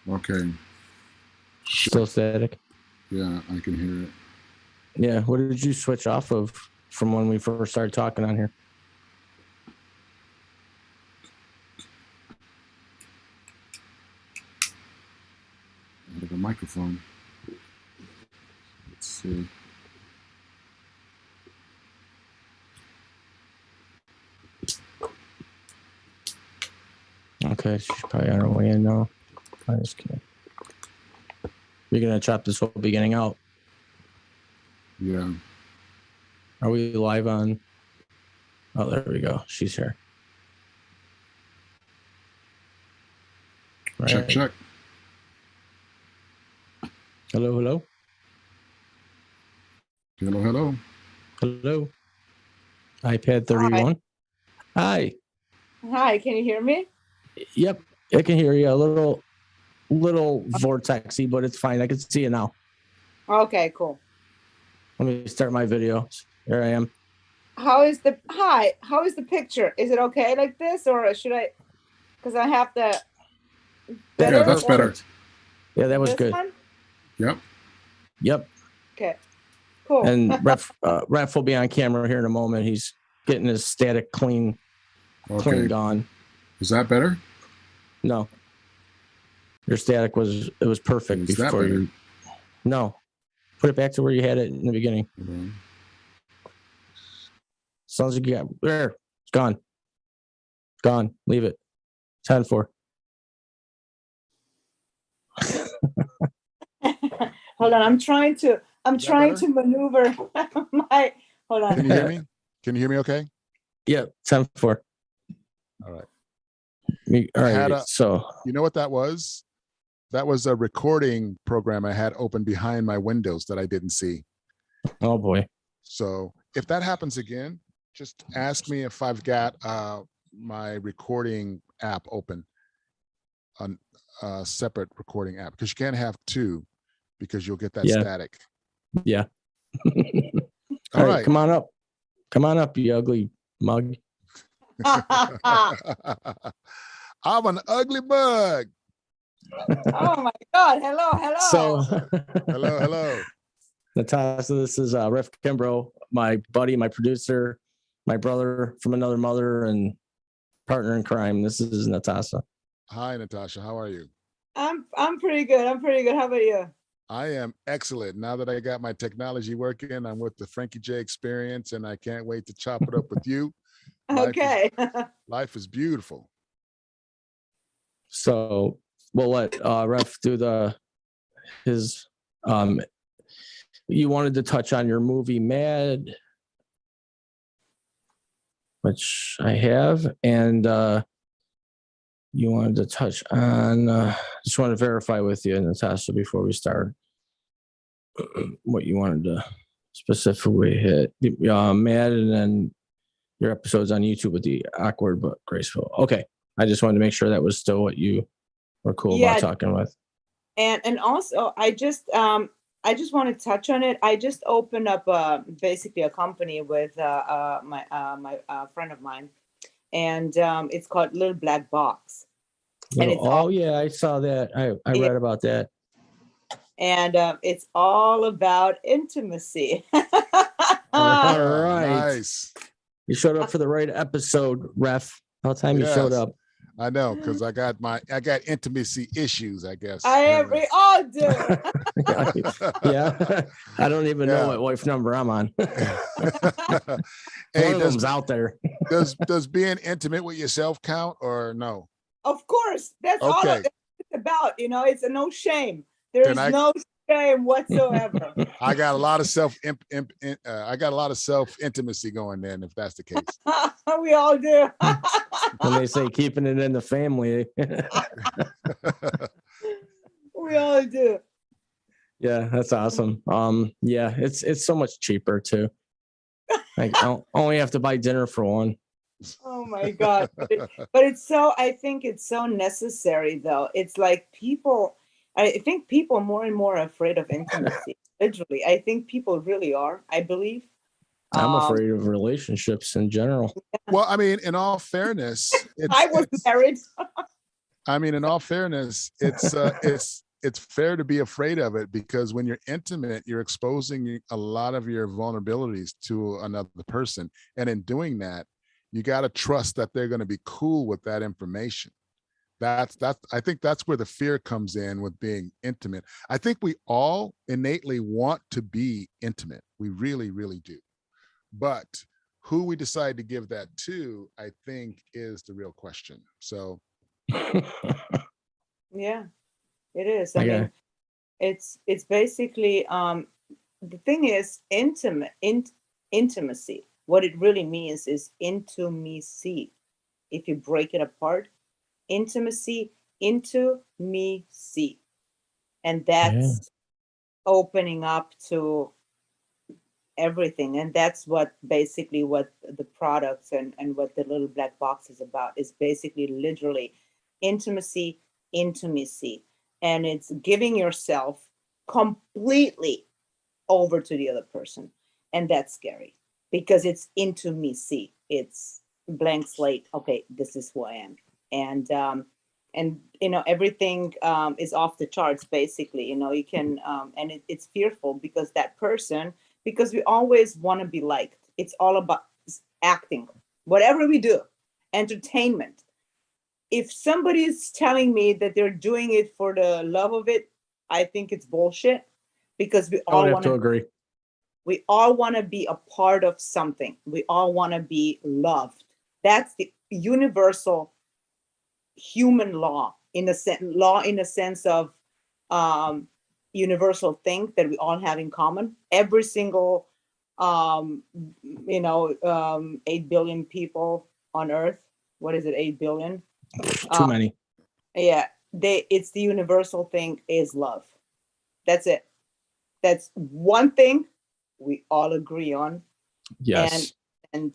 Okay. Still static. Yeah, I can hear it. Yeah. What did you switch off of from when we first started talking on here? The microphone. Let's see. Okay, she's probably on her way in now. I just can't. You're gonna chop this whole beginning out. Yeah. Are we live on? Oh, there we go. She's here. Right. Check, check. Hello, hello. Hello, hello. Hello. iPad 31. Hi. Hi, can you hear me? Yep, I can hear you. A little vortexy, but it's fine. I can see you now. Okay, cool. Let me start my video. Here I am. How is the picture? Is it okay like this, or should I? Because I have the. Yeah, that's better. Yeah, that was This good. one? Yep. Okay. Cool. And Ref will be on camera here in a moment. He's getting his static cleaned on. Is that better? No. Your static was perfect before you. No. Put it back to where you had it in the beginning. Mm-hmm. Sounds like you got there. It's gone. It's gone. Leave it. 10-4. Hold on. I'm trying to maneuver my. Hold on. Can you hear me? Can you hear me okay? Yeah, 10-4. All right. All right. So you know what that was? That was a recording program I had open behind my windows that I didn't see. Oh boy. So if that happens again, just ask me if I've got my recording app open on a separate recording app, because you can't have two because you'll get that static. Yeah. All right. Come on up. Come on up, you ugly mug. I'm an ugly bug. Oh my God. Hello. So hello. Nataša, this is Ref Kimbrough, my buddy, my producer, my brother from another mother, and partner in crime. This is Nataša. Hi, Nataša. How are you? I'm pretty good. How about you? I am excellent. Now that I got my technology working, I'm with the Frankie J experience, and I can't wait to chop it up with you. Okay. Life is beautiful. So we'll let Ref do his. You wanted to touch on your movie Mad, which I have, and you wanted to touch on. Just want to verify with you, Nataša, before we start, what you wanted to specifically hit. Mad, and then your episodes on YouTube with the awkward but graceful. Okay, I just wanted to make sure that was still what you were cool about talking with. And also, I just want to touch on it. I just opened up basically a company with my friend of mine, and it's called Little Black Box. And it's I saw that. I read about that. And it's all about intimacy. All right. Nice. You showed up for the right episode, Ref. About time you showed up. I know, because I got intimacy issues, I guess. We all do. Yeah. I don't even know what wife number I'm on. Hey, one of them's out there. does being intimate with yourself count or no? Of course. That's all it's about. It's a no shame. There's no shame whatsoever. I got a lot of self intimacy going then, if that's the case. We all do. When they say keeping it in the family. We all do. Yeah, that's awesome. Yeah, it's so much cheaper too. Like I only have to buy dinner for one. Oh my God. But I think it's so necessary though. It's like I think people are more and more afraid of intimacy. Literally. I think people really are, I believe. I'm afraid of relationships in general. Well, I mean, in all fairness, I was married. I mean, in all fairness, it's fair to be afraid of it, because when you're intimate, you're exposing a lot of your vulnerabilities to another person. And in doing that, you got to trust that they're going to be cool with that information. That's I think that's where the fear comes in with being intimate. I think we all innately want to be intimate. We really, really do. But who we decide to give that to, I think, is the real question. So Yeah, it is. I Okay. mean, it's basically the thing is intimacy. What it really means is intimacy. If you break it apart, intimacy, into me see, and that's opening up to everything. And that's what basically what the products and what the little black box is about, is basically literally intimacy, intimacy. And it's giving yourself completely over to the other person. And that's scary because it's intimacy. It's blank slate. Okay, this is who I am. And you know, everything is off the charts basically. You know, you can and it's fearful because that person, because we always want to be liked. It's all about acting, whatever we do, entertainment. If somebody is telling me that they're doing it for the love of it, I think it's bullshit, because I would have to agree. we all want to be a part of something. We all want to be loved. That's the universal human law, in a sense of universal thing that we all have in common. Every single 8 billion people on earth. What is it? 8 billion? Too many. Yeah, it's the universal thing is love. That's it. That's one thing we all agree on. Yes. And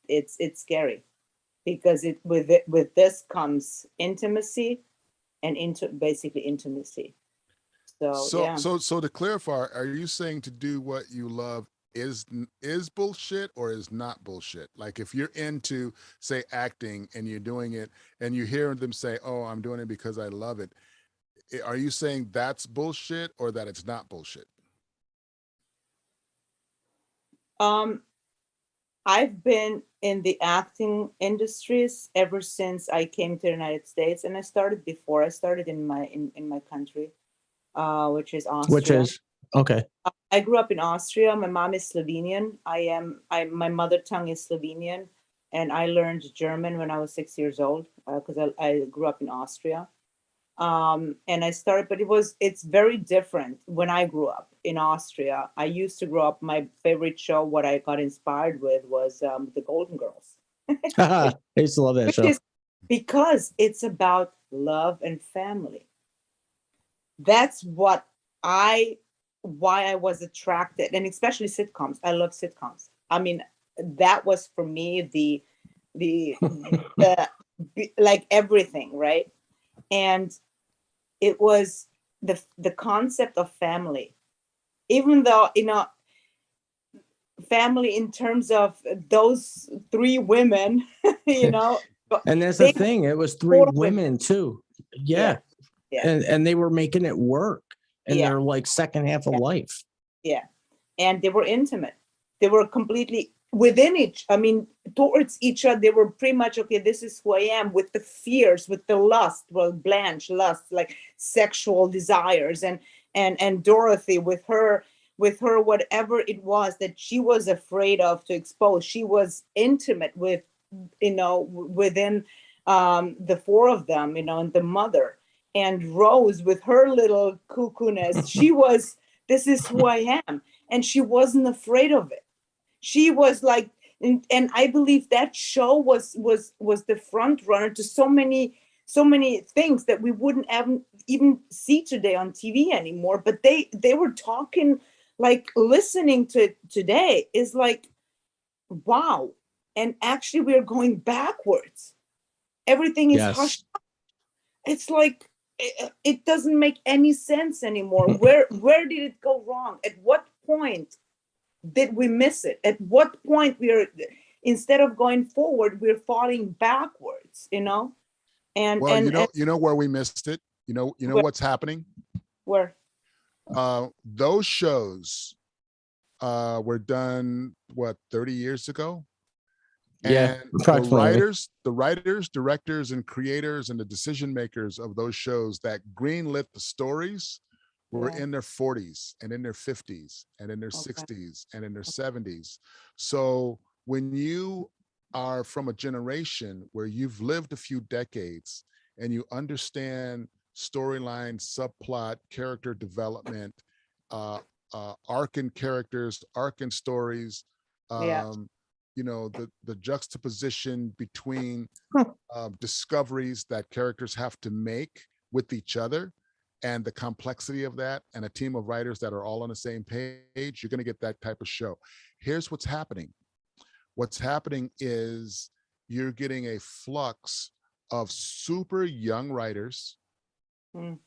it's scary, because with this comes intimacy, and basically intimacy. So to clarify, are you saying to do what you love is bullshit or is not bullshit? Like if you're into, say, acting and you're doing it and you hear them say, "Oh, I'm doing it because I love it," are you saying that's bullshit or that it's not bullshit? I've been in the acting industries ever since I came to the United States, and I started before. I started in my country, which is Austria. Which is okay. I grew up in Austria. My mom is Slovenian. My mother tongue is Slovenian, and I learned German when I was 6 years old, because I grew up in Austria. And I started, but it's very different when I grew up in Austria. I used to grow up, my favorite show, what I got inspired with was the Golden Girls. I used to love that show. Because it's about love and family. That's why I was attracted, and especially sitcoms. I love sitcoms. I mean, that was for me the like everything, right? And it was the concept of family, even though, family in terms of those three women, And that's the thing. It was three women too. Yeah. Yeah. And they were making it work in their like second half of life. Yeah. And they were intimate. They were completely within towards each other. They were pretty much, okay, this is who I am, with the fears, with the lust, Blanche lust, like sexual desires, and Dorothy with her whatever it was that she was afraid of to expose. She was intimate with, within the four of them, and the mother, and Rose with her little cuckoo-ness. She was, this is who I am, and she wasn't afraid of it. She was like, and I believe that show was the front runner to so many things that we wouldn't even see today on TV anymore. But they were talking, like, listening to it today is like, wow. And actually we are going backwards. Everything is hushed up. It's like it doesn't make any sense anymore. Where did it go wrong? At what point did we miss it? At what point instead of going forward, we're falling backwards, And Well, and you know where we missed it. You know Where? what's happening. where? Those shows were done 30 years ago. Yeah, And approximately. the writers, directors, and creators and the decision makers of those shows that greenlit the stories were Yeah. in their 40s and in their 50s and in their Okay. 60s and in their 70s. So when you are from a generation where you've lived a few decades and you understand storyline, subplot, character development, arc in characters, arc in stories, Yeah. the juxtaposition between discoveries that characters have to make with each other and the complexity of that, and a team of writers that are all on the same page, you're going to get that type of show. Here's what's happening. What's happening is you're getting a flux of super young writers Mm.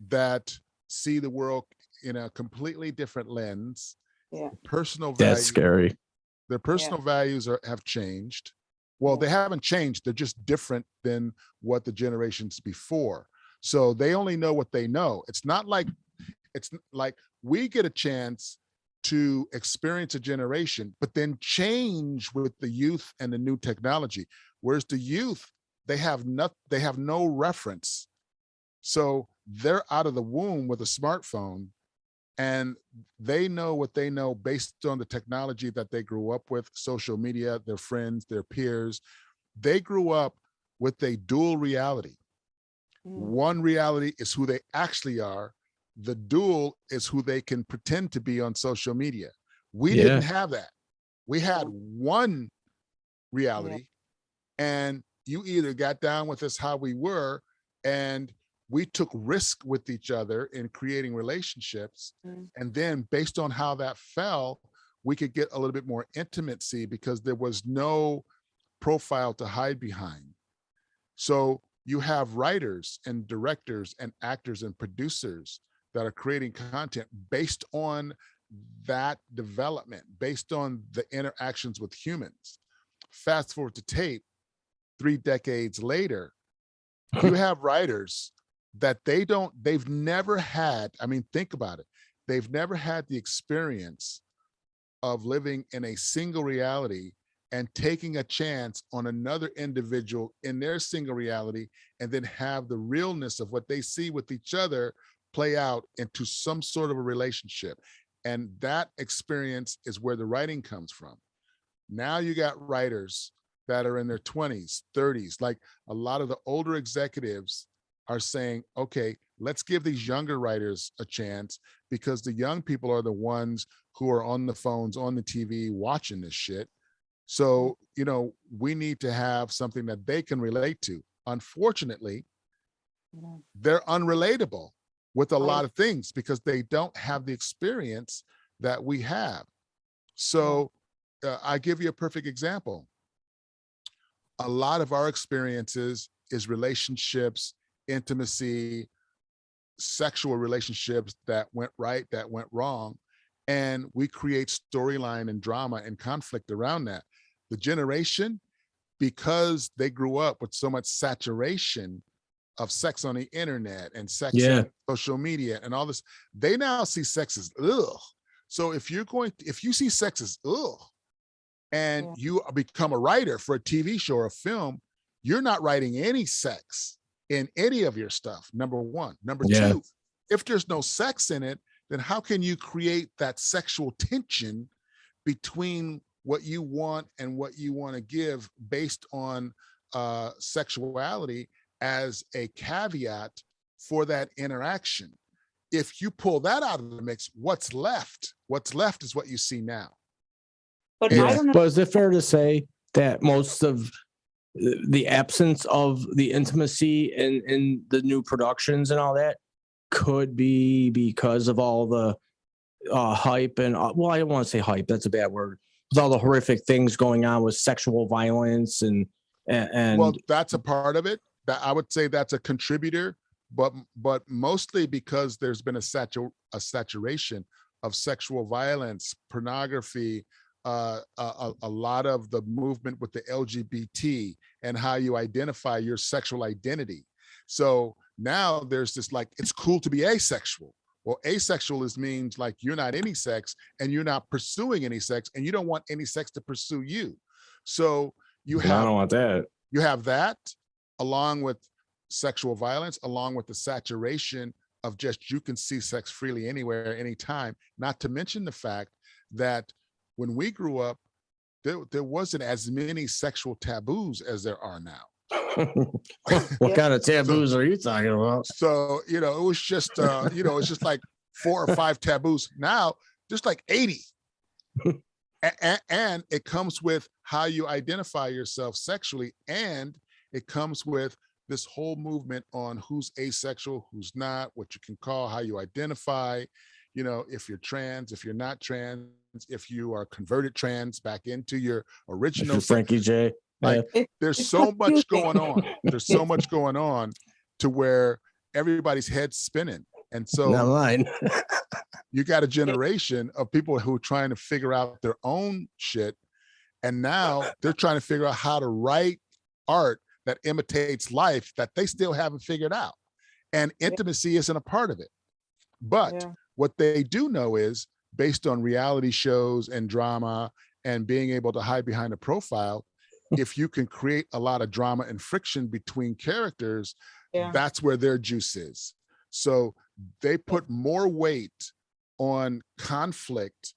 that see the world in a completely different lens. Yeah. Personal That's value, scary. their personal values have changed. Well, Yeah. they haven't changed. They're just different than what the generations before. So they only know what they know. It's like we get a chance to experience a generation, but then change with the youth and the new technology. Whereas the youth, they have no reference. So they're out of the womb with a smartphone, and they know what they know based on the technology that they grew up with, social media, their friends, their peers. They grew up with a dual reality. One reality is who they actually are. The dual is who they can pretend to be on social media. We didn't have that. We had one reality, and you either got down with us how we were, and we took risk with each other in creating relationships. And then based on how that fell, we could get a little bit more intimacy because there was no profile to hide behind. So you have writers and directors and actors and producers that are creating content based on that development, based on the interactions with humans. Fast forward to tape, 3 decades later, you have writers that they've never had, think about it. They've never had the experience of living in a single reality and taking a chance on another individual in their single reality, and then have the realness of what they see with each other play out into some sort of a relationship. And that experience is where the writing comes from. Now you got writers that are in their 20s, 30s, like a lot of the older executives are saying, okay, let's give these younger writers a chance, because the young people are the ones who are on the phones, on the TV, watching this shit. So, we need to have something that they can relate to. Unfortunately, they're unrelatable with a lot of things because they don't have the experience that we have. So I give you a perfect example. A lot of our experiences is relationships, intimacy, sexual relationships that went right, that went wrong. And we create storyline and drama and conflict around that. The generation, because they grew up with so much saturation of sex on the internet and sex on social media and all this, they now see sex as ugh. So if you see sex as ugh, and you become a writer for a TV show or a film, you're not writing any sex in any of your stuff, number one. Number two, if there's no sex in it, then how can you create that sexual tension between what you want and what you want to give based on sexuality as a caveat for that interaction? If you pull that out of the mix, what's left? What's left is what you see now. But I don't know. But is it fair to say that most of the absence of the intimacy in the new productions and all that could be because of all the hype and well, I don't want to say hype, that's a bad word, with all the horrific things going on with sexual violence and well, that's a part of it. That I would say that's a contributor, but mostly because there's been a saturation of sexual violence, pornography, a lot of the movement with the LGBT and how you identify your sexual identity. So now there's this like, it's cool to be asexual. Well, asexual means like you're not any sex and you're not pursuing any sex and you don't want any sex to pursue you. So you I have, don't want that. you have that along with sexual violence, along with the saturation of just, you can see sex freely anywhere, anytime, not to mention the fact that when we grew up, there wasn't as many sexual taboos as there are now. What kind of taboos are you talking about? So, you know, it was just, you know, it's just like 4 or 5 taboos. Now, just like 80. And it comes with how you identify yourself sexually. And it comes with this whole movement on who's asexual, who's not, what you can call, how you identify, you know, if you're trans, if you're not trans, if you are converted trans back into your original Frankie J. Like, there's so much going on. There's so much going on to where everybody's head's spinning. And so Not mine. you got a generation of people who are trying to figure out their own shit. And now they're trying to figure out how to write art that imitates life that they still haven't figured out. And intimacy isn't a part of it. But what they do know is, based on reality shows and drama and being able to hide behind a profile, if you can create a lot of drama and friction between characters, that's where their juice is. So they put more weight on conflict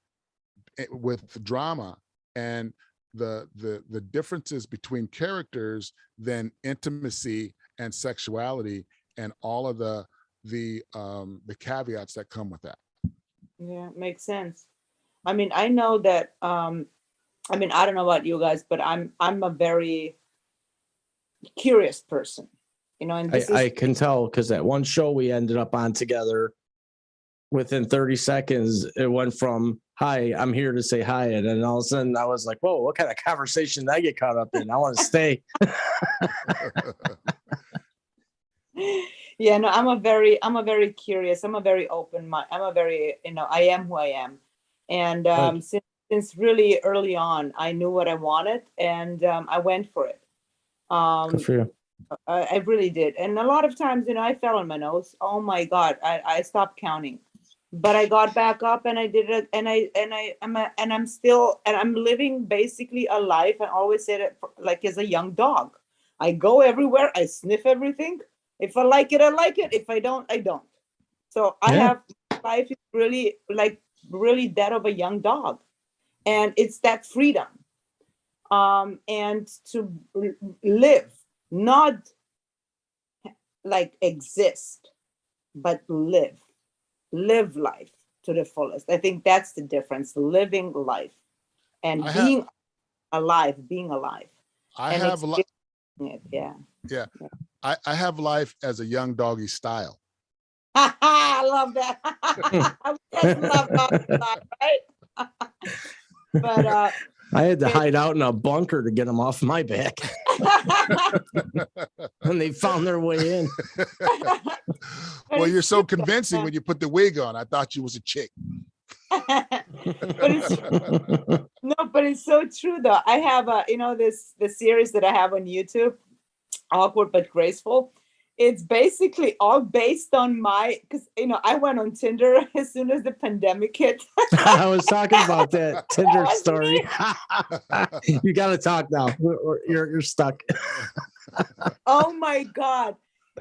with drama and the differences between characters than intimacy and sexuality and all of the caveats that come with that. Yeah, makes sense. I mean, I know that I mean, I don't know about you guys, but I'm a very curious person, you know, and I can tell because that one show we ended up on together, within 30 seconds, it went from, hi, I'm here to say hi. And then all of a sudden I was like, whoa, what kind of conversation did I get caught up in? I want to stay. Yeah, no, I'm a very curious, I'm a very open mind. I'm a very, you know, I am who I am. And since really early on, I knew what I wanted, and I went for it. Good for you. I really did. And a lot of times, you know, I fell on my nose. Oh my God, I stopped counting, but I got back up and I did it. And I'm living basically a life. I always say that like as a young dog. I go everywhere. I sniff everything. If I like it, I like it. If I don't, I don't. So I have, life is really like really that of a young dog. And it's that freedom. And to live, not like exist, but live life to the fullest. I think that's the difference, living life and being alive. I have life. Yeah. I have life as a young doggy style. I love that. I just love doggy style, right? But I had to hide out in a bunker to get them off my back. And they found their way in. Well, you're so convincing when you put the wig on. I thought you was a chick. But it's so true though. I have the series that I have on YouTube, Awkward but Graceful. It's basically all based on because I went on Tinder as soon as the pandemic hit. I was talking about that Tinder story. You got to talk now. You're stuck. Oh my God.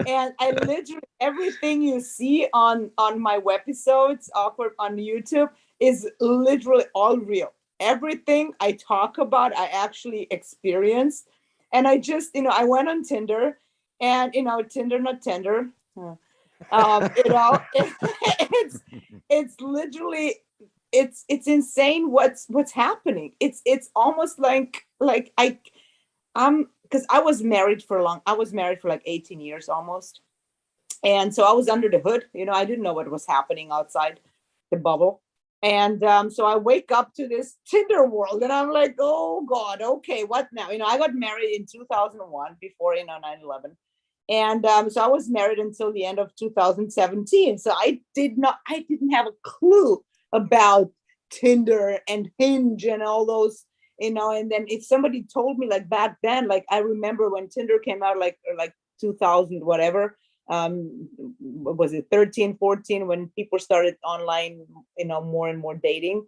And I literally, everything you see on my webisodes, Awkward on YouTube, is literally all real. Everything I talk about, I actually experienced. And I just, I went on Tinder. And Tinder not tender, it's literally it's insane what's happening. It's almost like because I was married for like 18 years almost, and so I was under the hood. I didn't know what was happening outside the bubble, and so I wake up to this Tinder world, and I'm like, oh God, okay, what now? I got married in 2001 before 9/11. And so I was married until the end of 2017. So I didn't have a clue about Tinder and Hinge and all those. and then if somebody told me like back then, like I remember when Tinder came out, like 2000, whatever, what was it, 13, 14, when people started online, more and more dating,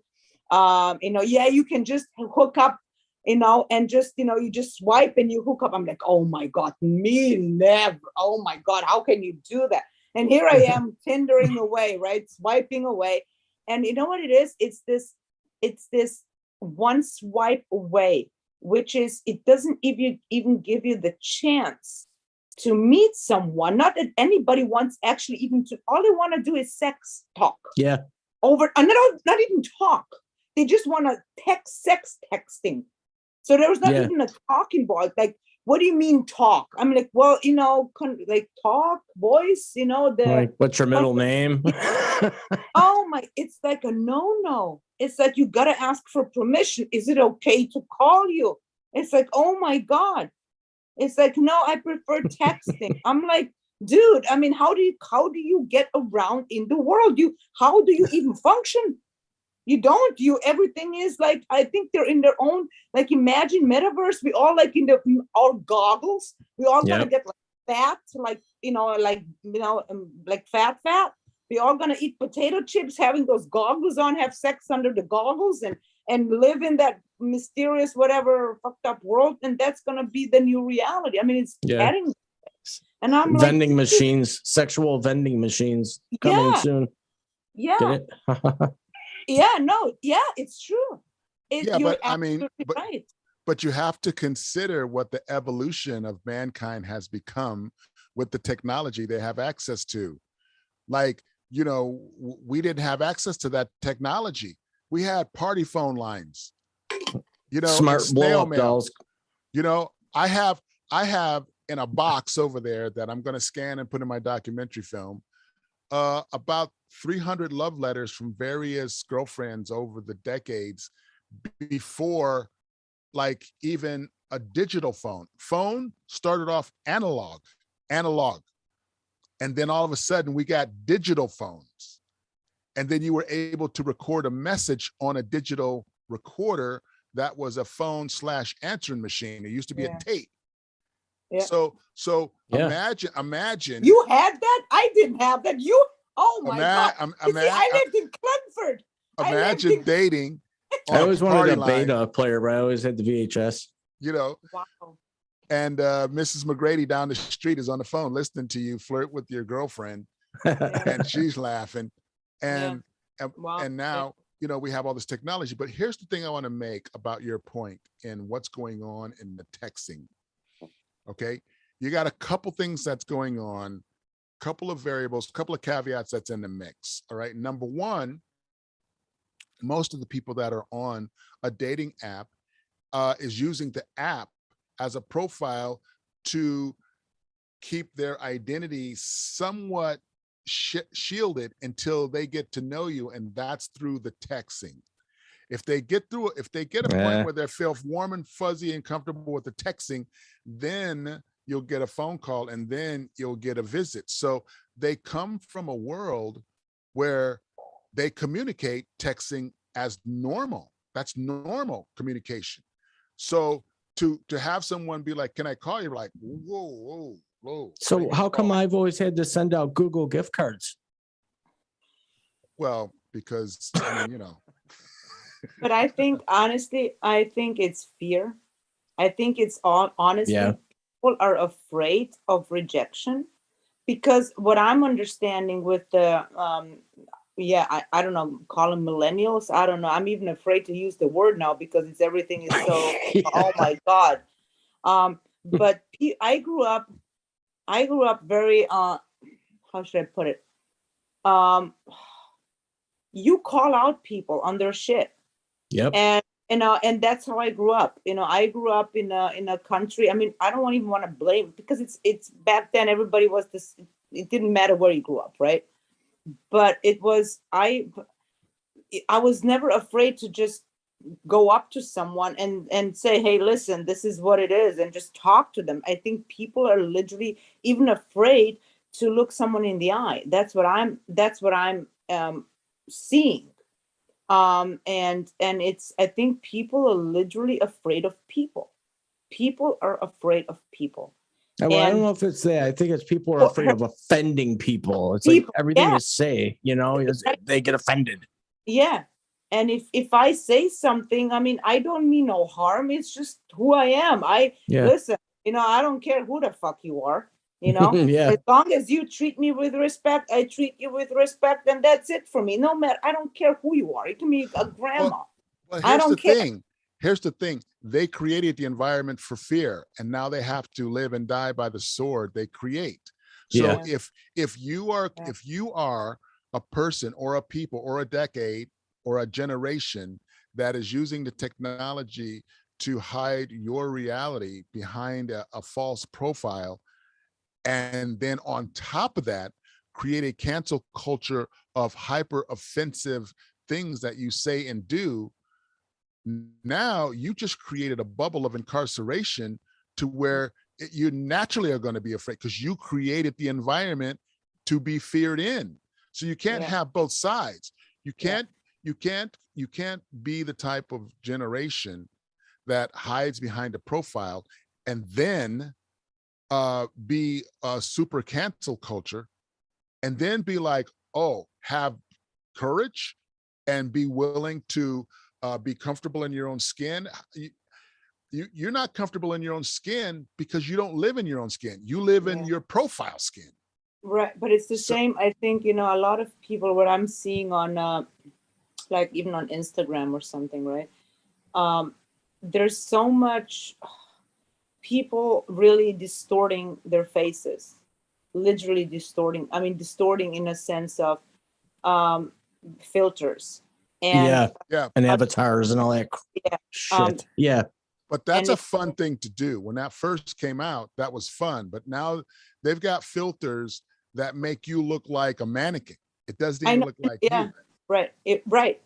yeah, you can just hook up, and just, you just swipe and you hook up. I'm like, oh my God, me never. Oh my God, how can you do that? And here I am Tindering away, right? Swiping away. And you know what it is? It's this one swipe away, which is, it doesn't even give you the chance to meet someone. Not that anybody wants actually even to, all they want to do is sex talk. Yeah. Over, and not even talk. They just want to sex texting. So there was not even a talk involved. Like, what do you mean talk? I'm like, well, like talk, voice, Like, what's your middle name? Oh my, it's like a no. It's like, you got to ask for permission. Is it okay to call you? It's like, oh my God. It's like, no, I prefer texting. I'm like, dude, I mean, how do you get around in the world? How do you even function? You don't. Everything is like, I think they're in their own, like, imagine metaverse. We all like in our goggles. We all gonna get like fat, like, like fat. We all gonna eat potato chips, having those goggles on, have sex under the goggles, and live in that mysterious, whatever fucked up world. And that's gonna be the new reality. I mean, it's getting. And I'm like, vending machines, sexual vending machines coming soon. Yeah. Get it? It's true. But I mean, right. But you have to consider what the evolution of mankind has become with the technology they have access to. Like, we didn't have access to that technology. We had party phone lines, smart blow up dolls. I have in a box over there that I'm going to scan and put in my documentary film, about 300 love letters from various girlfriends over the decades before, like, even a digital phone. Phone started off analog. And then all of a sudden we got digital phones. And then you were able to record a message on a digital recorder that was a phone / answering machine. It used to be a tape. Yeah. So imagine. You had that? I didn't have that. Oh my God. I lived in Clinford. Imagine dating. I always wanted a beta player, but I always had the VHS. Wow. And Mrs. McGrady down the street is on the phone listening to you flirt with your girlfriend, and she's laughing. And now, we have all this technology. But here's the thing I want to make about your point and what's going on in the texting. Okay, you got a couple things that's going on, couple of variables, couple of caveats that's in the mix. All right. Number one, most of the people that are on a dating app is using the app as a profile to keep their identity somewhat shielded until they get to know you, and that's through the texting. If they get a point where they feel warm and fuzzy and comfortable with the texting, then you'll get a phone call, and then you'll get a visit. So they come from a world where they communicate texting as normal. That's normal communication. So to have someone be like, can I call you? Like, whoa. So how come I've always had to send out Google gift cards? Well, because, But I think, honestly, it's fear. I think it's all, honestly, people are afraid of rejection, because what I'm understanding with the, I don't know, call them millennials. I don't know. I'm even afraid to use the word now because everything is so, oh my God. But I grew up very, how should I put it? You call out people on their shit. Yep. And that's how I grew up. I grew up in a country. I mean, I don't even want to blame, because it's back then everybody was this. It didn't matter where you grew up, right? But it was I was never afraid to just go up to someone and say, hey, listen, this is what it is, and just talk to them. I think people are literally even afraid to look someone in the eye. That's what I'm seeing. And it's, I think people are literally afraid of people. People are afraid of people. Well, I don't And know if it's that. I think it's people are Well, afraid of offending people. It's people, like everything yeah. you say, they get offended. Yeah. And if I say something, I mean, I don't mean no harm. It's just who I am. Yeah. Listen, I don't care who the fuck you are, Yeah. as long as you treat me with respect, I treat you with respect, and that's it for me. No matter, I don't care who you are. It can be a grandma. Well, I here's the don't care. thing. Here's the thing. They created the environment for fear, and now they have to live and die by the sword they create. So Yeah. if you are a person or a people or a decade or a generation that is using the technology to hide your reality behind a false profile, and then on top of that, create a cancel culture of hyper offensive things that you say and do, now you just created a bubble of incarceration to where you naturally are going to be afraid because you created the environment to be feared in. So you can't have both sides. You can't be the type of generation that hides behind a profile and then be a super cancel culture and then be like, oh, have courage and be willing to be comfortable in your own skin. You're not comfortable in your own skin because you don't live in your own skin. You live in your profile skin. Right. But it's the same. I think, a lot of people, what I'm seeing on, like even on Instagram or something, right? There's so much people really distorting their faces, literally distorting. I mean, distorting in a sense of filters. And And avatars and all that shit. But that's a fun thing to do. When that first came out, that was fun. But now they've got filters that make you look like a mannequin. It doesn't even look like you. Right.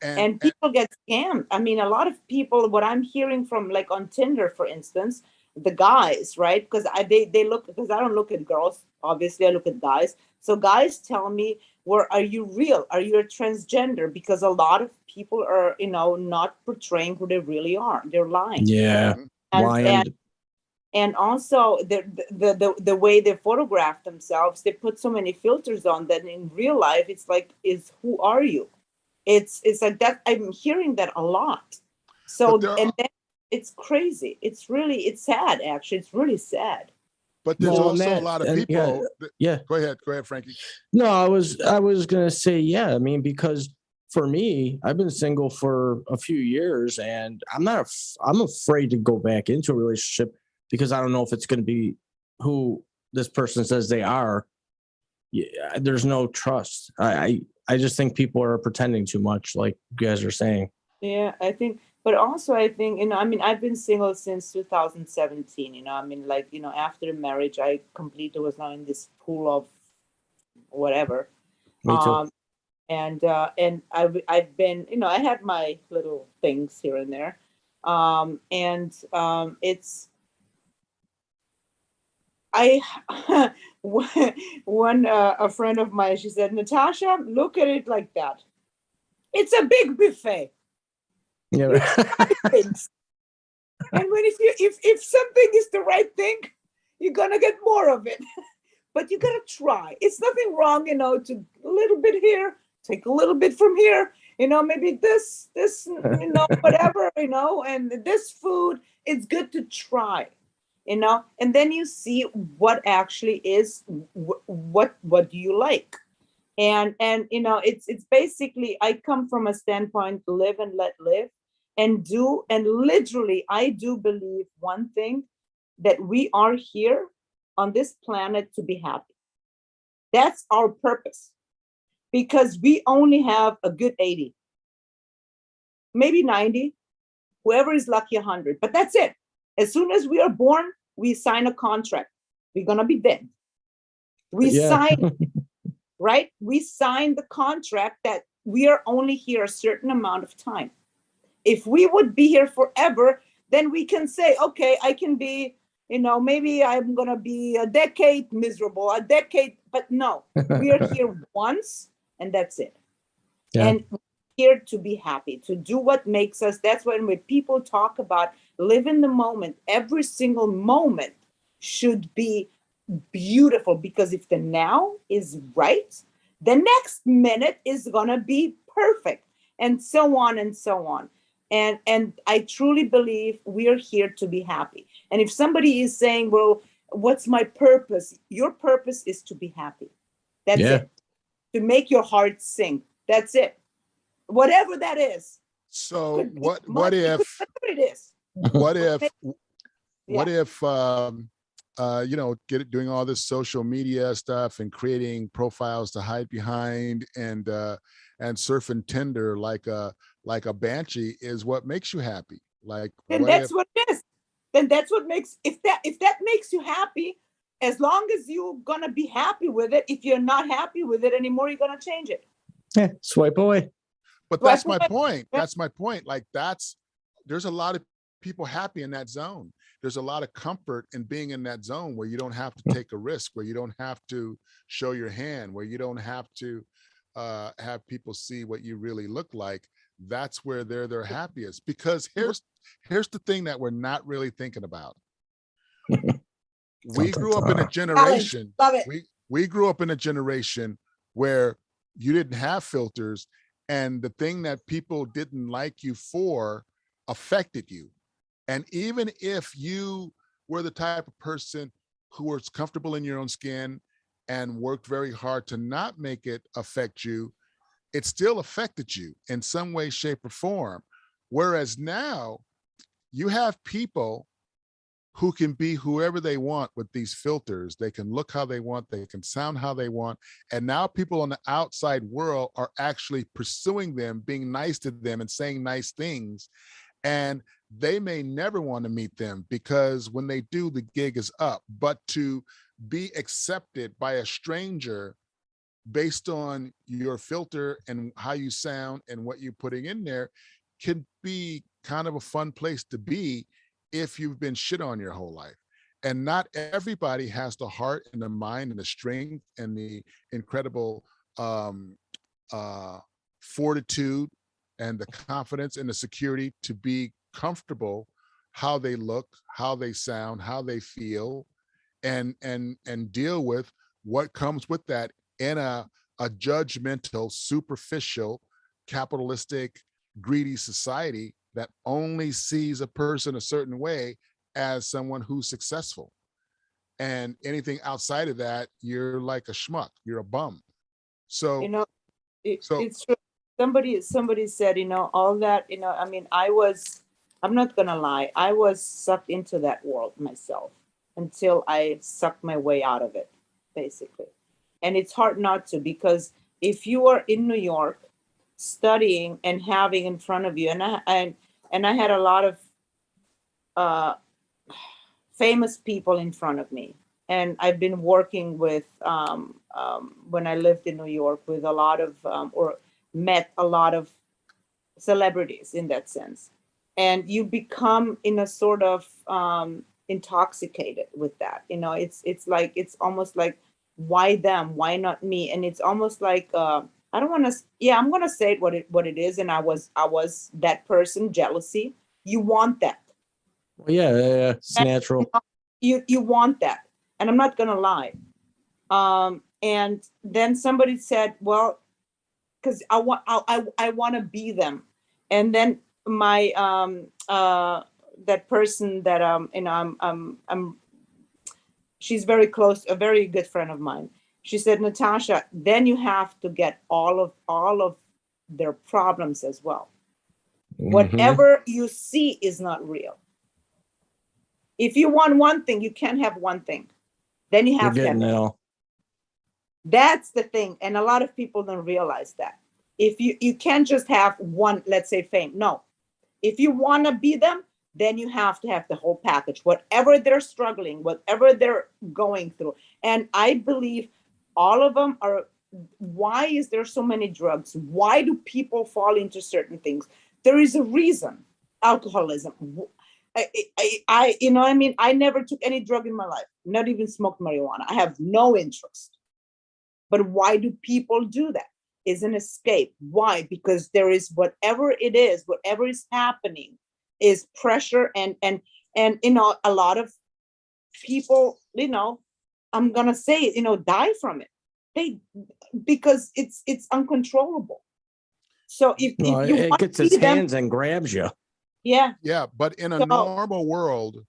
And people get scammed. I mean, a lot of people, what I'm hearing from, like on Tinder, for instance, the guys, right? Because they look, because I don't look at girls, obviously I look at guys. So guys tell me, are you real? Are you a transgender? Because a lot of people are, not portraying who they really are. They're lying. Yeah. And also the way they photograph themselves, they put so many filters on that in real life, it's like, who are you? It's like that. I'm hearing that a lot. So, and then it's crazy. It's sad, actually. It's really sad. But there's also a lot of people. Go ahead, Frankie. No, I was gonna say, I mean, because for me, I've been single for a few years, and I'm afraid to go back into a relationship because I don't know if it's going to be who this person says they are. There's no trust. I just think people are pretending too much, like you guys are saying. Yeah, I think, but also I think, I mean, I've been single since 2017, I mean, like, after marriage, I completely was not in this pool of whatever. Me too. And I've been, I had my little things here and there. It's, a friend of mine, she said, Nataša, look at it like that. It's a big buffet. Yeah. And if something is the right thing, you're gonna get more of it. But you gotta try. It's nothing wrong, to a little bit here, take a little bit from here, maybe this, whatever, and this food, it's good to try. And then you see what actually is, what do you like? And it's basically, I come from a standpoint, live and let live, and literally, I do believe one thing, that we are here on this planet to be happy. That's our purpose, because we only have a good 80, maybe 90, whoever is lucky 100, but that's it. As soon as we are born, we sign a contract. We're going to be dead. Sign, right? We sign the contract that we are only here a certain amount of time. If we would be here forever, then we can say, okay, I can be, maybe I'm going to be a decade miserable, but no, we are here once, and that's it. Yeah. here to be happy, to do what makes us. That's when people talk about live in the moment, every single moment should be beautiful, because if the now is right, the next minute is gonna be perfect, and so on and so on. And I truly believe we're here to be happy. And if somebody is saying, well, what's my purpose? Your purpose is to be happy. That's it. To make your heart sing. That's it. Whatever that is. So Could be what money, if whatever it is. what if what Yeah. if doing all this social media stuff and creating profiles to hide behind and surfing Tinder like a banshee is what makes you happy? Like, Then what that's if what it is. Then that's what makes, if that makes you happy, as long as you're gonna be happy with it. If you're not happy with it anymore, you're gonna change it. Yeah, swipe away. but Right, that's my right. point. Yeah. That's my point. Like, there's a lot of people happy in that zone. There's a lot of comfort in being in that zone where you don't have to take a risk, where you don't have to show your hand, where you don't have to have people see what you really look like. That's where they're their happiest. Because here's the thing that we're not really thinking about. We grew up in a generation. Love it. We grew up in a generation where you didn't have filters, and the thing that people didn't like you for affected you. And even if you were the type of person who was comfortable in your own skin and worked very hard to not make it affect you, it still affected you in some way, shape, or form. Whereas now you have people who can be whoever they want with these filters. They can look how they want, they can sound how they want. And now people on the outside world are actually pursuing them, being nice to them and saying nice things. And they may never want to meet them, because when they do, the gig is up. But to be accepted by a stranger based on your filter and how you sound and what you're putting in there can be kind of a fun place to be if you've been shit on your whole life. And not everybody has the heart and the mind and the strength and the incredible fortitude and the confidence and the security to be comfortable how they look, how they sound, how they feel, and deal with what comes with that in a judgmental, superficial, capitalistic, greedy society that only sees a person a certain way as someone who's successful. And anything outside of that, you're like a schmuck, you're a bum. So it's true. Somebody said, all that, I mean, I'm not gonna lie, I was sucked into that world myself until I sucked my way out of it, basically. And it's hard not to, because if you are in New York studying and having in front of you, and I had a lot of famous people in front of me, and I've been working with when I lived in New York with a lot of or met a lot of celebrities in that sense, and you become in a sort of intoxicated with that. It's almost like, why them, why not me? And it's almost like I don't want to, I'm going to say it what it is. And I was that person, jealousy. You want that. Well, yeah, it's natural. You want that. And I'm not going to lie. And then somebody said, well, because I want to be them. And then my that person that I'm she's very close, a very good friend of mine. She said, Nataša, then you have to get all of their problems as well. Mhm. Whatever you see is not real. If you want one thing, you can't have one thing. Then you have to have it all. That's the thing. And a lot of people don't realize that. If you can't just have one, let's say, fame. No. If you want to be them, then you have to have the whole package, whatever they're struggling, whatever they're going through. And I believe all of them are. Why is there so many drugs? Why do people fall into certain things? There is a reason. Alcoholism. I never took any drug in my life, not even smoked marijuana. I have no interest. But why do people do that? is an escape. Why? Because there is whatever it is, whatever is happening is pressure, and a lot of people, I'm gonna say it, die from it. Because it's uncontrollable. So if Well, you it want gets to its see them, hands and grabs you. yeah, Yeah, but in a So- normal world,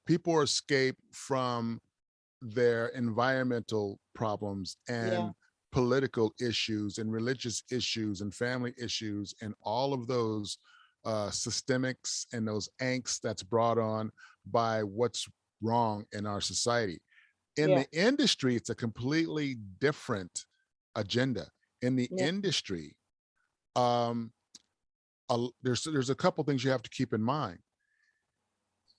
people escape from their environmental problems and Yeah. political issues and religious issues and family issues and all of those systemics and those angst that's brought on by what's wrong in our society. In Yeah. the industry, it's a completely different agenda. In the Yeah. industry, there's a couple things you have to keep in mind.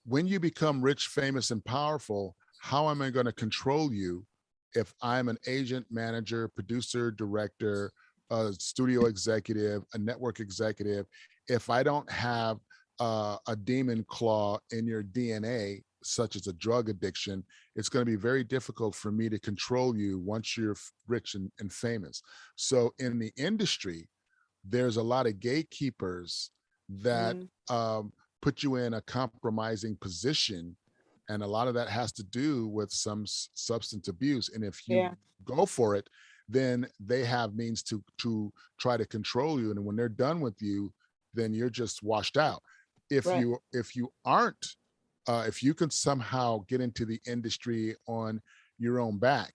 When you become rich, famous, and powerful, how am I going to control you if I'm an agent, manager, producer, director, a studio executive, a network executive? If I don't have a demon claw in your DNA, such as a drug addiction, it's going to be very difficult for me to control you once you're rich and famous. So in the industry, there's a lot of gatekeepers that put you in a compromising position. And a lot of that has to do with some substance abuse. And if you go for it, then they have means to try to control you. And when they're done with you, then you're just washed out. If you aren't, if you can somehow get into the industry on your own back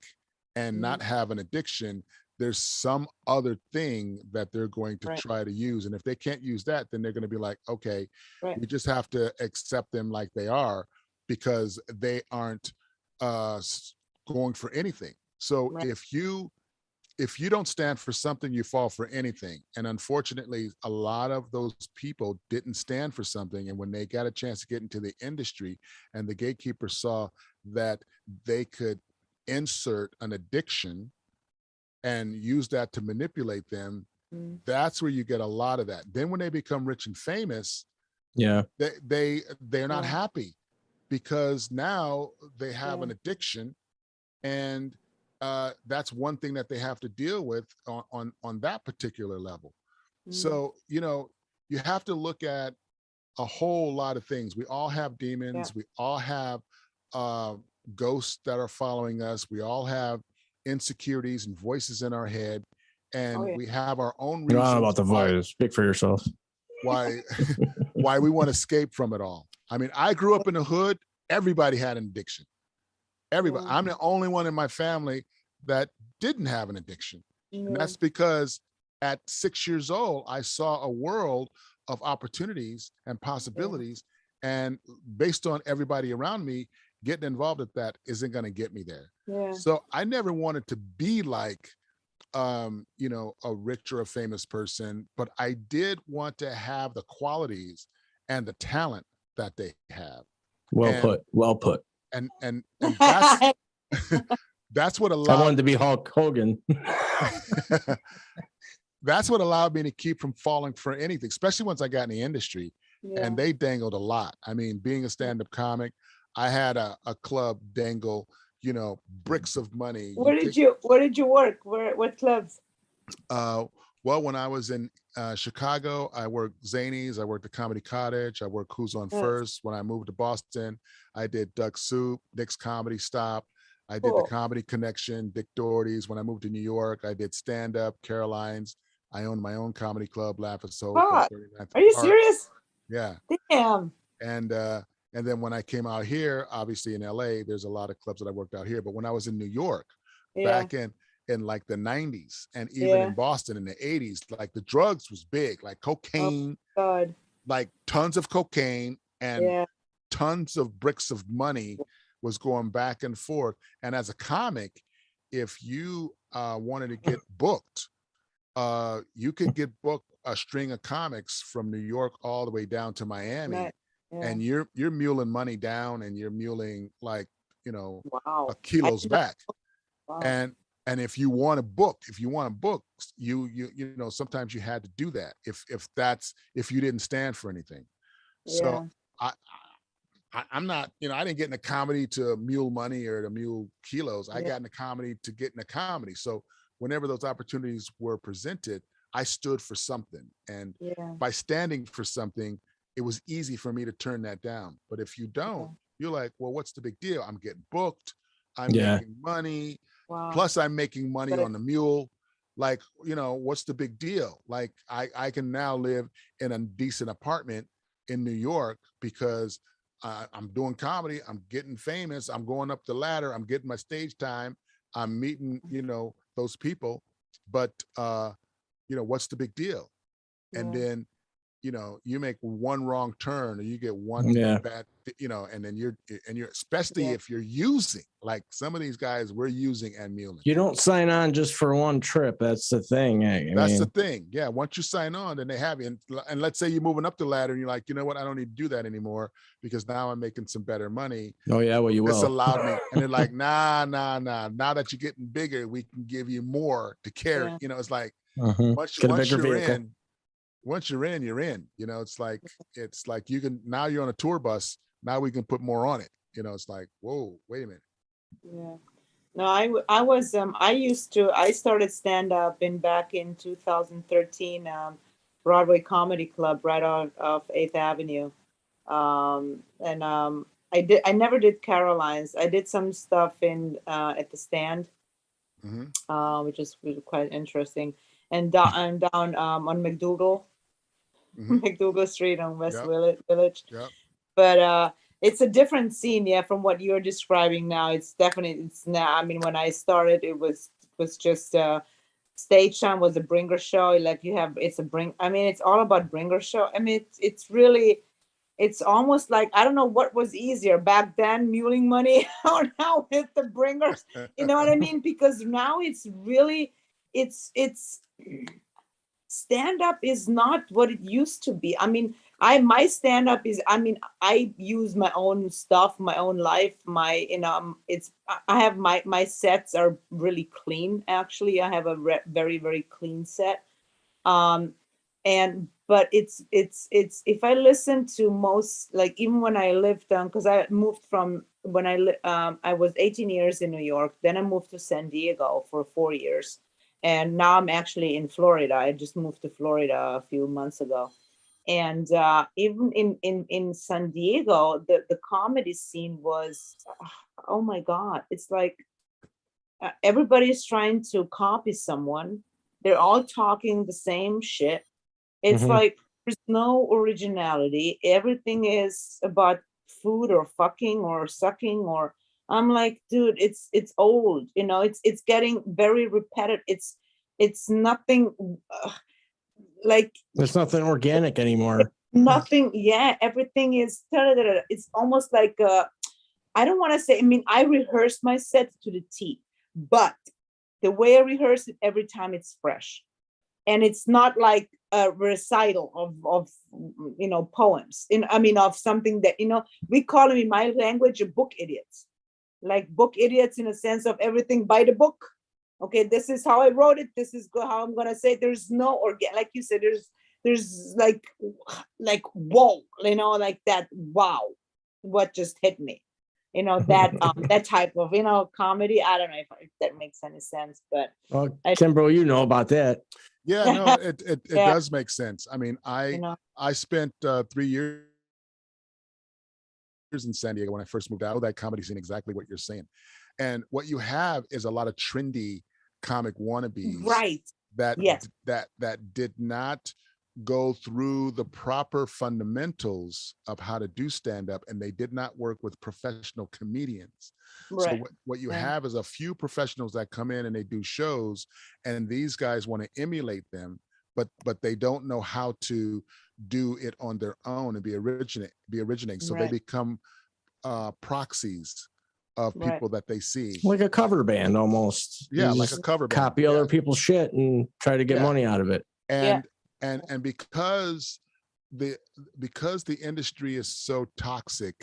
and not have an addiction, there's some other thing that they're going to try to use. And if they can't use that, then they're going to be like, okay, we just have to accept them like they are, because they aren't going for anything. So if you don't stand for something, you fall for anything. And unfortunately, a lot of those people didn't stand for something. And when they got a chance to get into the industry and the gatekeeper saw that they could insert an addiction and use that to manipulate them, that's where you get a lot of that. Then when they become rich and famous, they're not happy, because now they have an addiction, and that's one thing that they have to deal with on that particular level. So you have to look at a whole lot of things. We all have demons. We all have ghosts that are following us. We all have insecurities and voices in our head, and we have our own reasons. I don't know about the voice. Speak for yourself. Why we want to escape from it all. I mean, I grew up in the hood. Everybody had an addiction. Everybody. I'm the only one in my family that didn't have an addiction. And that's because at 6 years old, I saw a world of opportunities and possibilities. And based on everybody around me, getting involved with that isn't going to get me there. So I never wanted to be like, a rich or a famous person, but I did want to have the qualities and the talent that they have. Well put. And that's that's what allowed. I wanted to be Hulk Hogan. That's what allowed me to keep from falling for anything, especially once I got in the industry. And they dangled a lot. I mean, being a stand-up comic, I had a club dangle, bricks of money. Where did you work? What clubs? Well, when I was in Chicago, I worked Zanies, I worked the Comedy Cottage, I worked Who's on First. When I moved to Boston, I did Duck Soup, Nick's Comedy Stop. I did the Comedy Connection, Dick Doherty's. When I moved to New York, I did stand-up, Caroline's. I owned my own comedy club, Laugh at Soul. Are you serious? Yeah. Damn. And then when I came out here, obviously in LA, there's a lot of clubs that I worked out here. But when I was in New York, back in like the 90s, and even in Boston in the 80s, like the drugs was big, like cocaine, like tons of cocaine and tons of bricks of money was going back and forth. And as a comic, if you wanted to get booked, you could get booked a string of comics from New York all the way down to Miami. And you're muling money down, and you're muling like, a kilos back. And if you want to book, you sometimes you had to do that if you didn't stand for anything. So I'm not, I didn't get into comedy to mule money or to mule kilos. I got into comedy to get into comedy. So whenever those opportunities were presented, I stood for something. And Yeah. by standing for something, it was easy for me to turn that down. But if you don't, you're like, well, what's the big deal? I'm getting booked. I'm making money. Wow. Plus I'm making money on the mule. Like, you know, what's the big deal? Like I can now live in a decent apartment in New York because I'm doing comedy. I'm getting famous. I'm going up the ladder. I'm getting my stage time. I'm meeting, you know, those people. But, you know, what's the big deal? And then, you know, you make one wrong turn or you get one bad, you know, and then you're especially if you're using, like some of these guys we're using and muling. You don't sign on just for one trip. That's the thing. That's the thing. Yeah. Once you sign on, then they have you. And let's say you're moving up the ladder and you're like, you know what? I don't need to do that anymore because now I'm making some better money. Oh yeah. Well, you This will. allowed me. And they're like, nah. Now that you're getting bigger, we can give you more to carry. You know, it's like, once you're in, you're in, you know, it's like you can, now you're on a tour bus. Now we can put more on it. You know, it's like, whoa, wait a minute. Yeah. No, I started stand up back in 2013, Broadway Comedy Club right out of 8th Avenue. I never did Caroline's. I did some stuff at the Stand, which is really quite interesting. And down on McDougal, McDougal Street on West Village. Yep. But it's a different scene, from what you're describing now. It's now. I mean, when I started, it was just stage time was a bringer show. Like I mean, it's all about bringer show. I mean, it's really, it's almost like, I don't know what was easier back then, muling money, or now with the bringers. You know what I mean? Because now it's really, it's stand up is not what it used to be. I mean, my stand up is, I mean, I use my own stuff, my own life, I have my sets are really clean. Actually, I have a very, very clean set. But it's if I listen to most, like, even when I lived because I moved from when I was 18 years in New York, then I moved to San Diego for 4 years. And now I'm actually in Florida. I just moved to Florida a few months ago. And even in San Diego, the comedy scene was, oh my God, it's like everybody's trying to copy someone. They're all talking the same shit. It's like there's no originality. Everything is about food or fucking or sucking, or I'm like, dude, it's old, you know, it's getting very repetitive. It's nothing like, there's nothing organic anymore. Nothing. Yeah. Everything is, it's almost like, I don't want to say, I mean, I rehearse my sets to the T, but the way I rehearse it every time, it's fresh. And it's not like a recital of you know, poems. I mean, of something that, you know, we call them in my language book idiots. Like book idiots in a sense of everything by the book. Okay, this is how I wrote it. This is how I'm gonna say it. There's no like you said, there's like whoa, you know, like that. Wow, what just hit me? You know, that that type of, you know, comedy. I don't know if that makes any sense, but well, Kimbrough, you know about that. Yeah, no, it does make sense. I mean, I spent 3 years in San Diego when I first moved out of that comedy scene, exactly what you're saying. And what you have is a lot of trendy comic wannabes, right? That did not go through the proper fundamentals of how to do stand-up, and they did not work with professional comedians. Right. So what you have is a few professionals that come in and they do shows, and these guys want to emulate them, but they don't know how to do it on their own and be originating. So they become proxies of people that they see, like a cover band almost. Yeah, like a cover band. Copy other people's shit and try to get money out of it. And because the industry is so toxic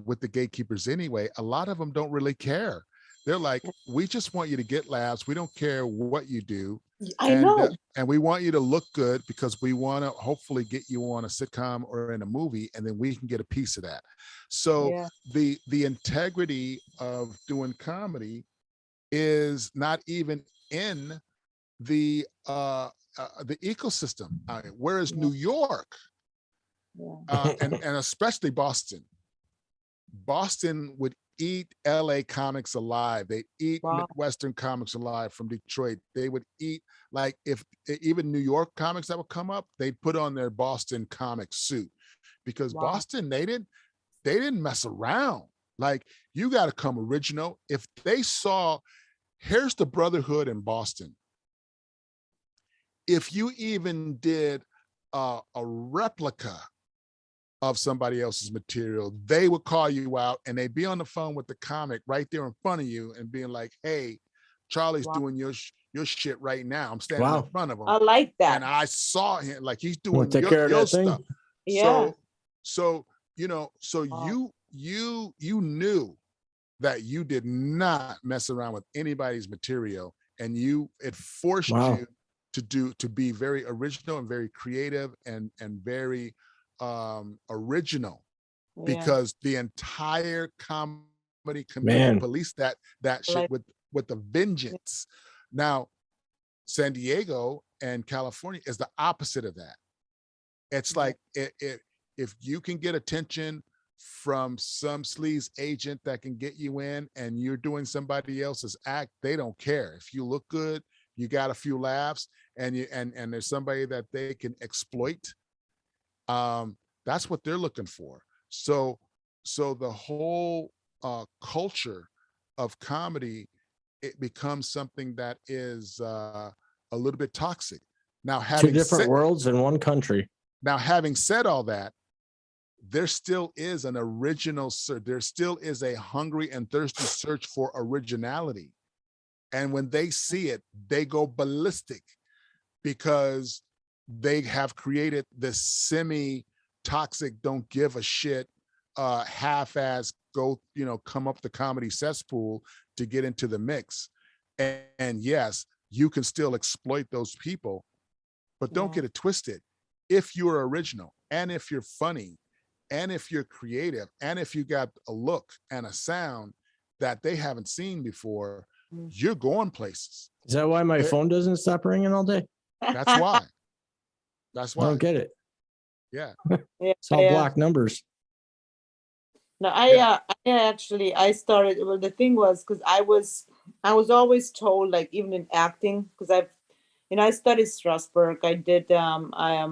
with the gatekeepers anyway, a lot of them don't really care. They're like, we just want you to get laughs. We don't care what you do. I know. And we want you to look good because we want to hopefully get you on a sitcom or in a movie, and then we can get a piece of that. So the integrity of doing comedy is not even in the ecosystem. Whereas New York, and especially Boston would eat LA comics alive. They eat Midwestern comics alive from Detroit. They would eat, like, if even New York comics that would come up, they'd put on their Boston comic suit, because Boston, they didn't mess around. Like, you got to come original. If they saw, here's the Brotherhood in Boston. If you even did a replica of somebody else's material, they would call you out, and they'd be on the phone with the comic right there in front of you and being like, hey, Charlie's doing your shit right now. I'm standing in front of him. I like that. And I saw him, like, he's doing Take care of your that thing. stuff. Yeah. So you know, so you knew that you did not mess around with anybody's material, and it forced you to be very original and very creative and very original, because the entire comedy community policed that shit with a vengeance. Now, San Diego and California is the opposite of that. It's like, if you can get attention from some sleaze agent that can get you in, and you're doing somebody else's act, they don't care. If you look good, you got a few laughs, and there's somebody that they can exploit. That's what they're looking for. So the whole culture of comedy, it becomes something that is a little bit toxic. Now, two different worlds in one country. Now, having said all that, there still is an original search. There still is a hungry and thirsty search for originality. And when they see it, they go ballistic, because they have created this semi-toxic, don't give a shit, half-ass, come up the comedy cesspool to get into the mix. And yes, you can still exploit those people, but don't get it twisted. If you're original, and if you're funny, and if you're creative, and if you got a look and a sound that they haven't seen before, you're going places. Is that why my phone doesn't stop ringing all day? That's why. That's why. I don't get it. Yeah. It's all blocked numbers. No, I started, well, the thing was, because I was always told, like, even in acting, because I studied Strasberg. I did, I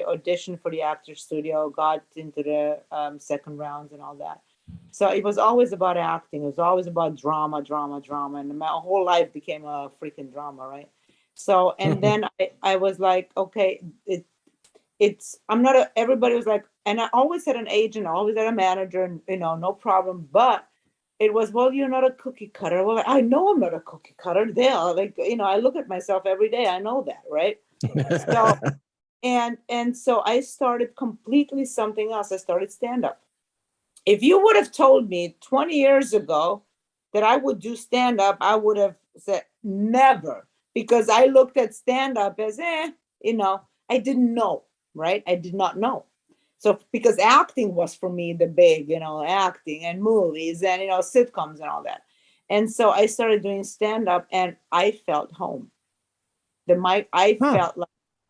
auditioned for the Actors Studio, got into the second rounds and all that. So it was always about acting. It was always about drama. And my whole life became a freaking drama, right? So, and then I was like, okay, everybody was like, and I always had an agent, I always had a manager, and, no problem. But it was, well, you're not a cookie cutter. Well, I know I'm not a cookie cutter. I look at myself every day. I know that, right? So, and so I started completely something else. I started stand-up. If you would have told me 20 years ago that I would do stand-up, I would have said never, because I looked at stand-up as, I didn't know, right? I did not know. So, because acting was for me the big, acting and movies and, sitcoms and all that. And so I started doing stand-up, and I felt home. Felt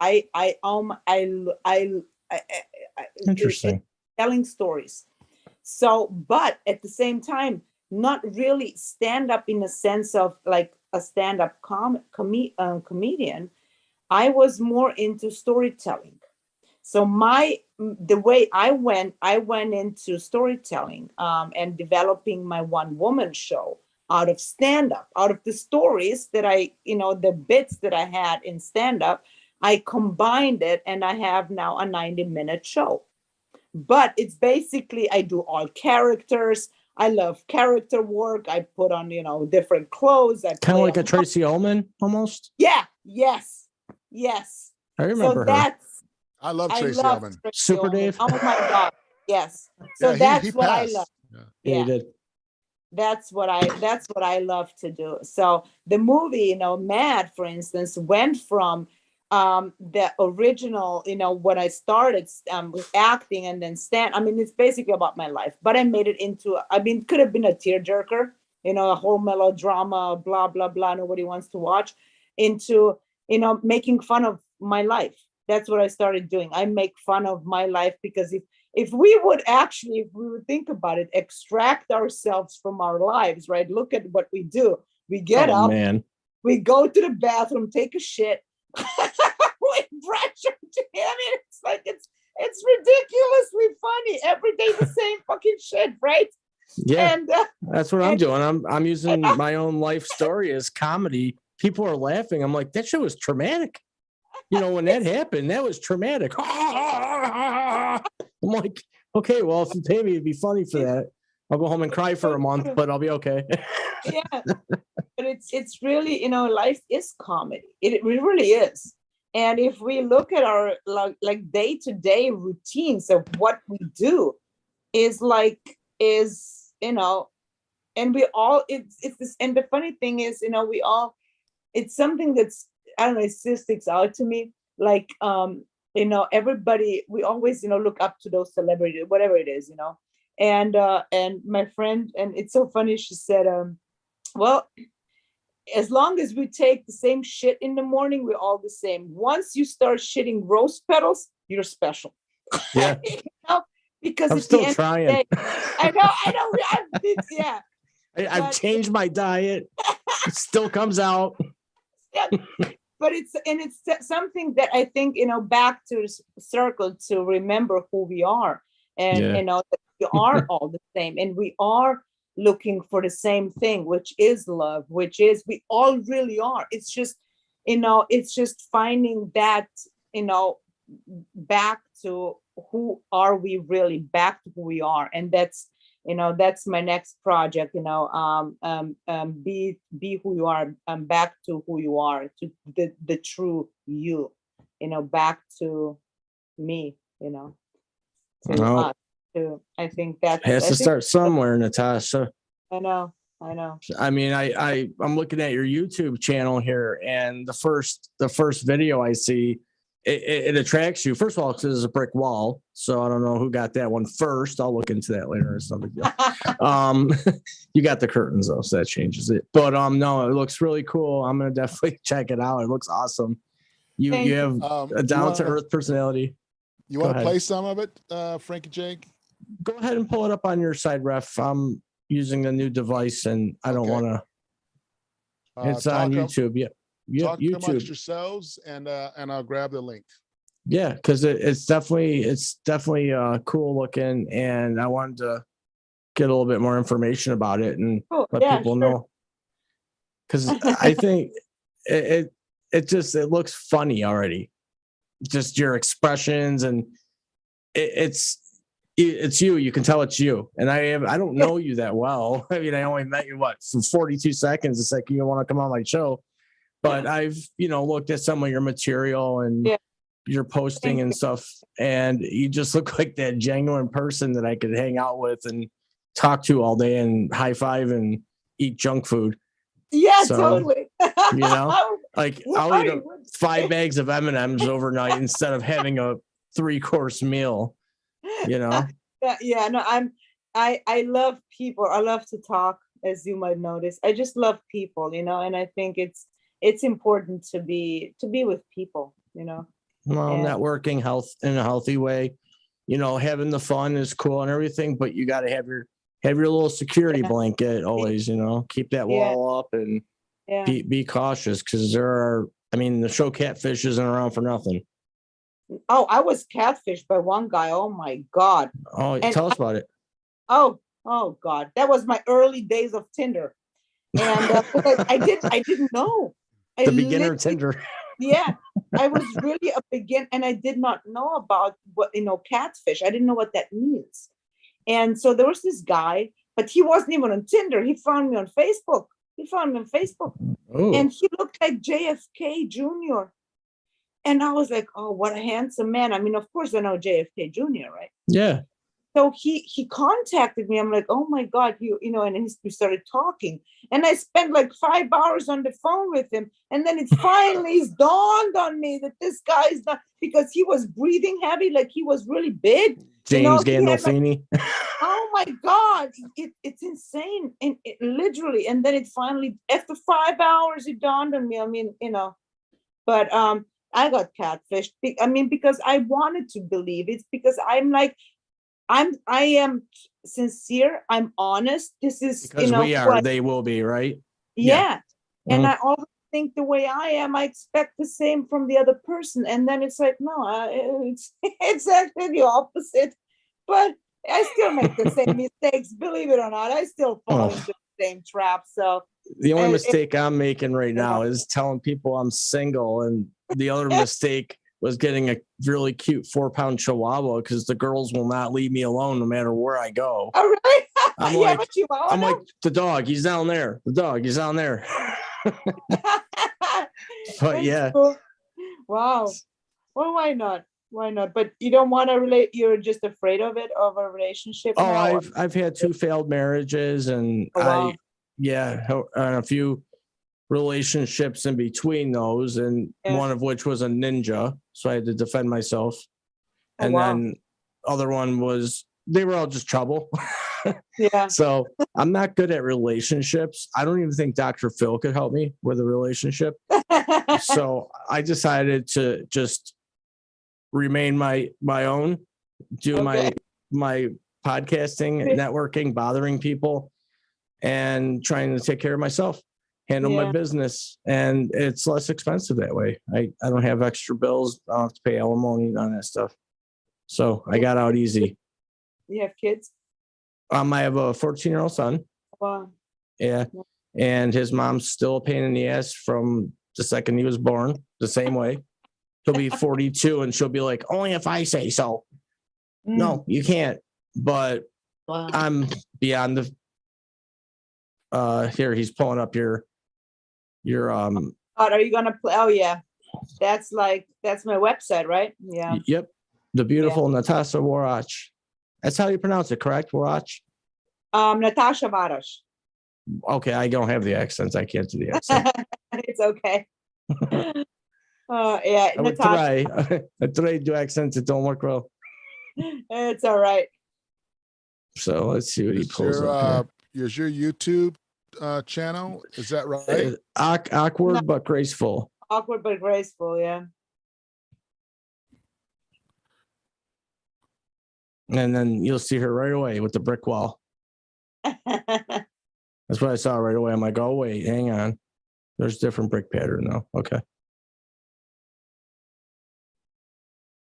like Interesting. Telling stories. So, but at the same time, not really stand-up in a sense of like a stand-up comedian. I was more into storytelling. So the way I went into storytelling and developing my one-woman show out of stand-up, out of the stories that the bits that I had in stand-up, I combined it, and I have now a 90-minute show. But it's basically, I do all characters. I love character work. I put on, different clothes. Kind of like a Tracy Ullman almost? Yeah. Yes. I remember her. I love Tracy Ullman. Super Dave. Oh my God. Yes. So that's what I love. Yeah, he did. That's what I love to do. So the movie, Mad, for instance, went from the original, when I started with acting and then it's basically about my life, but I made it into, could have been a tearjerker, a whole melodrama, blah, blah, blah, nobody wants to watch, into, making fun of my life. That's what I started doing. I make fun of my life, because if we would think about it, extract ourselves from our lives, right? Look at what we do. We get up, man. we go to the bathroom, take a shit, we brush our teeth. I mean, it's like, it's ridiculously funny. Every day the same fucking shit, right? Yeah, And that's what I'm doing. I'm using my own life story as comedy. People are laughing. I'm like, that shit was traumatic. When that happened, that was traumatic. I'm like, okay, well, if you pay me, it'd be funny for that. I'll go home and cry for a month, but I'll be okay. Yeah, but it's really, life is comedy. It really is. And if we look at our like day-to-day routines of what we do, and we all, it's this, and the funny thing is, we all, it's something that's, I don't know, it still sticks out to me. Like, everybody, we always, look up to those celebrities, whatever it is, and my friend, and it's so funny, she said, well, as long as we take the same shit in the morning, we're all the same. Once you start shitting rose petals, you're special. Yeah. Because I'm it's still the end trying. of the day. I know. Yeah. I've changed my diet. It still comes out. Yeah. But it's something that I think, back to circle to remember who we are. And, that we are all the same. And we are looking for the same thing, which is love, which is, we all really are. It's just, it's just finding that, back to who are we really, back to who we are. And that's, that's my next project, be who you are, back to who you are, to the true you, back to me, to us. I think that has to start somewhere, Nataša. I know. I mean, I'm looking at your YouTube channel here, and the first video I see, it attracts you. First of all, because it's a brick wall, so I don't know who got that one first. I'll look into that later. It's no big deal. You got the curtains though, so that changes it. But no, it looks really cool. I'm gonna definitely check it out. It looks awesome. You have a down to earth personality. You want to play some of it, Frankie Jake? Go ahead and pull it up on your side, ref. I'm using a new device, and I don't want to. It's on YouTube. Yeah, talk YouTube. amongst yourselves, and I'll grab the link. Yeah, because it's definitely cool looking, and I wanted to get a little bit more information about it and let people know. Because I think it looks funny already. Just your expressions, and it's you. You can tell it's you. And I don't know you that well. I mean, I only met you for 42 seconds. It's like, you want to come on my show, but I've looked at some of your material and your posting and stuff, and you just look like that genuine person that I could hang out with and talk to all day and high five and eat junk food. Yeah, so, totally. Like I'll eat 5 bags of M&Ms overnight instead of having a 3-course meal. Yeah, no, I love people. I love to talk, as you might notice. I just love people, and I think it's important to be with people, Well, networking in a healthy way, having the fun is cool and everything, but you got to have your little security blanket always, keep that wall up and be cautious, because the show Catfish isn't around for nothing. Oh, I was catfished by one guy. Oh my God. Oh, tell us about it. Oh God. That was my early days of Tinder. And I didn't know. The beginner Tinder. Yeah. I was really a beginner, and I did not know about what, catfish. I didn't know what that means. And so there was this guy, but he wasn't even on Tinder. He found me on Facebook. Ooh. And he looked like JFK Jr. And I was like, oh, what a handsome man. I mean, of course I know JFK Jr., right? Yeah. So he contacted me. I'm like, oh my God, and we started talking. And I spent like 5 hours on the phone with him. And then it finally dawned on me that this guy is not, because he was breathing heavy, like he was really big. James he had, like, Gandolfini. oh my God, it's insane. And it literally, and then it finally, after 5 hours, it dawned on me. I mean, but I got catfished. I mean, because I wanted to believe. It's because I'm like, I am sincere. I'm honest. This is, Because we who are, they will be, right? yeah. And Mhm. I always think the way I am, I expect the same from the other person. And then it's like, no, it's actually the opposite. But I still make the same mistakes, believe it or not. I still fall into the same trap. So The only And- mistake I'm making right now Yeah. is telling people I'm single. And the other mistake was getting a really cute 4-pound chihuahua because the girls will not leave me alone no matter where I go. oh, really? I'm You have a Chihuahua I'm now? like, the dog, he's down there. The dog, he's down there. But That's yeah. cool. Wow. Well, why not? Why not? But you don't want to relate. You're just afraid of it, of a relationship. Oh, now, or- I've had 2 failed marriages and Oh, wow. and a few relationships in between those, and Yeah. one of which was a ninja, so I had to defend myself. Oh, And wow. then other one was, they were all just trouble. Yeah. So I'm not good at relationships. I don't even think Dr. Phil could help me with a relationship. So I decided to just remain my own, do Okay. my podcasting, networking, bothering people, and trying to take care of myself, handle my Yeah. business. And it's less expensive that way. I don't have extra bills. I don't have to pay alimony, none of that stuff. So I got out easy. You have kids? I have a 14-year-old son. Wow. Yeah. And his mom's still a pain in the ass from the second he was born, the same way. He'll be 42 and she'll be like, only if I say so. Mm. No, you can't. But Wow. I'm beyond the here he's pulling up your God, are you gonna play? Oh yeah, that's my website, right? Yeah. Yep. The beautiful Nataša Warasch. That's how you pronounce it, correct? Warasch? Nataša Warasch. Okay, I don't have the accents. I can't do the accent. It's okay. Yeah, I would Nataša. try. I try to do accents. It don't work well. It's all right. So let's see what he Is pulls up here. your YouTube channel? Is that right? Awkward No. but graceful. Awkward but graceful. Yeah. And then you'll see her right away with the brick wall. That's what I saw right away. I'm like, oh wait, hang on. There's different brick pattern now. Okay.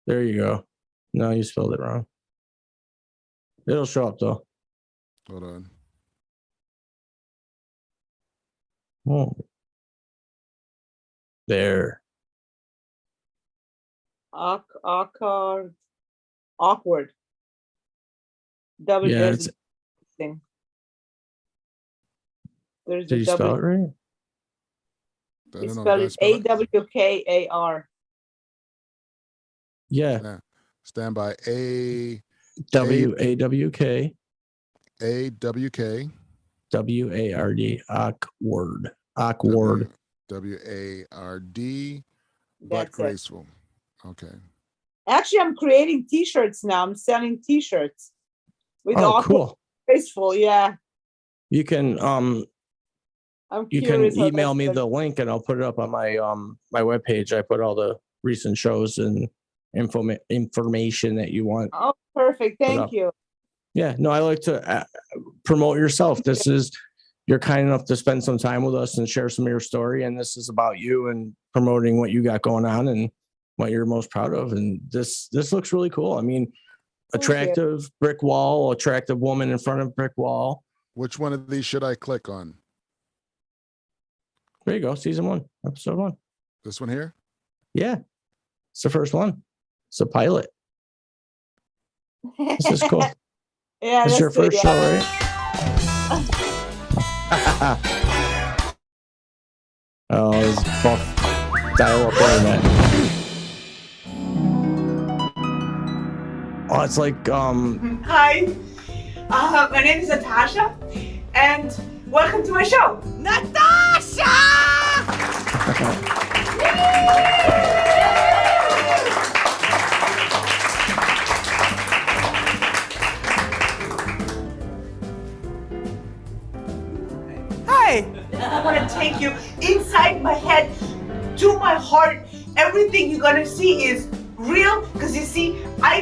There you go. No, you spelled it wrong. It'll show up though. Hold on. Oh. There. Awkward. Double. Yeah, There's a thing. There's did a you spell double. it right? I You don't know. spell Did I it spell it? AWKAR. Yeah. Stand by WAWK AWK WARD. Awkward. Awkward. WARD, but That's it. graceful. Okay. Actually, I'm creating T-shirts now. I'm selling T-shirts with Oh, awkward, cool. graceful. Yeah, You can I'm you curious. can how email that's me gonna- the link and I'll put it up on my my webpage. I put all the recent shows and information that you want. Oh, perfect. up. Thank you. Yeah, no, I like to promote yourself. This is, you're kind enough to spend some time with us and share some of your story. And this is about you and promoting what you got going on and what you're most proud of. And this looks really cool. I mean, Thank you. attractive brick wall, attractive woman in front of brick wall. Which one of these should I click on? There you go. Season 1, episode 1. This one here? Yeah. It's the first one. It's a pilot. This is cool. Yeah, This is your that's good, first yeah. show, right? Oh, this buff dial-up internet. Oh, it's like Hi, my name is Nataša, and welcome to my show. Nataša! take you inside my head to my heart. Everything you're gonna see is real, because you see, I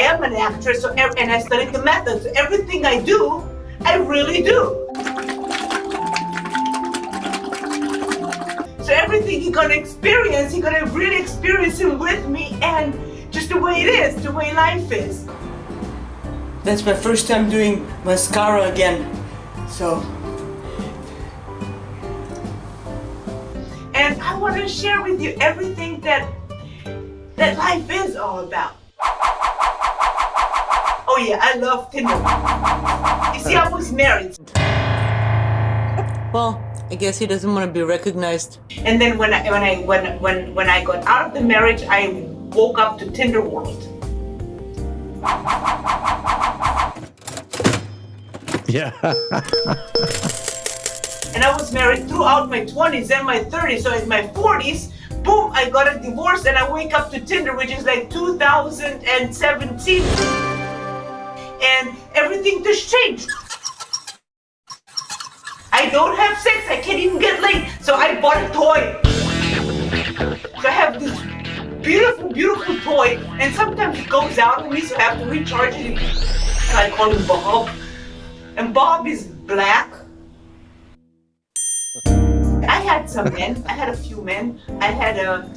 am an actress, so and I studied the method, so everything I do, I really do. So everything you're gonna experience, you're gonna really experience it with me, and just the way it is, the way life is. That's my first time doing mascara again, so. And I want to share with you everything that life is all about. Oh yeah, I love Tinder. You see, I was married. Well, I guess he doesn't want to be recognized. And then when I got out of the marriage, I woke up to Tinder world. Yeah. And I was married throughout my 20s and my 30s. So in my 40s, boom, I got a divorce and I wake up to Tinder, which is like 2017. And everything just changed. I don't have sex, I can't even get laid. So I bought a toy. So I have this beautiful, beautiful toy. And sometimes it goes out on me, so I have to recharge it. I call him Bob. And Bob is black. I had some men. I had a few men. I had a.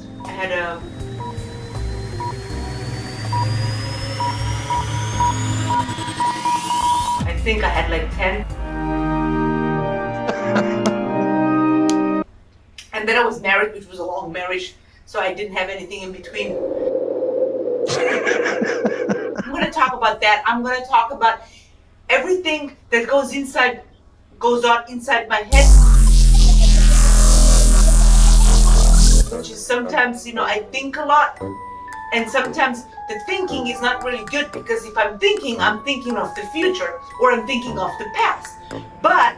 I think I had like 10. And then I was married, which was a long marriage, so I didn't have anything in between. I'm gonna talk about that. I'm gonna talk about everything that goes on inside my head. Which is sometimes, I think a lot, and sometimes the thinking is not really good, because if I'm thinking of the future, or I'm thinking of the past. But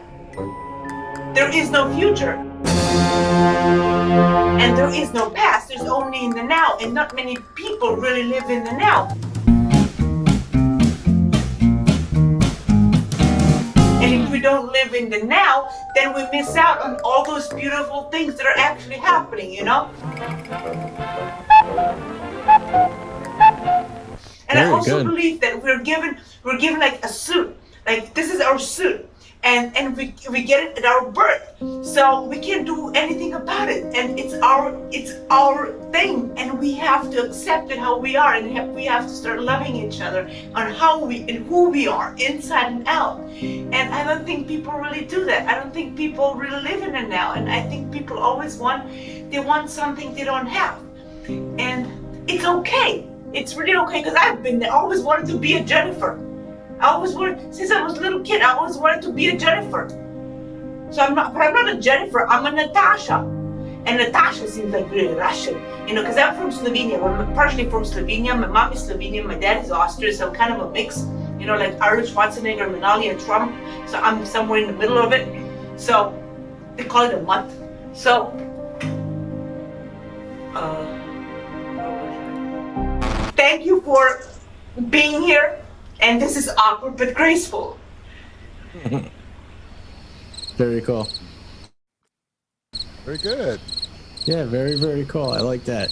there is no future. And there is no past, there's only in the now, and not many people really live in the now. And if we don't live in the now, then we miss out on all those beautiful things that are actually happening, And Very I also good. believe that we're given like a suit, like this is our suit, and we get it at our birth, so we can't do anything about it, and it's our thing, and we have to accept it how we are, and we have to start loving each other on who we are inside and out. And I don't think people really do that. I don't think people really live in it now, and I think people always want something they don't have, and it's okay. It's really okay, because I've been there. I always wanted to be a Jennifer. Since I was a little kid, I always wanted to be a Jennifer. So I'm not a Jennifer, I'm a Nataša. And Nataša seems like really Russian, because I'm from Slovenia. I'm partially from Slovenia. My mom is Slovenian, my dad is Austrian, so I'm kind of a mix, like Arnold Schwarzenegger, Manali, and Trump. So I'm somewhere in the middle of it. So they call it a month. So, thank you for being here. And this is awkward but graceful. Very cool. Very good. Yeah, very, very cool. I like that.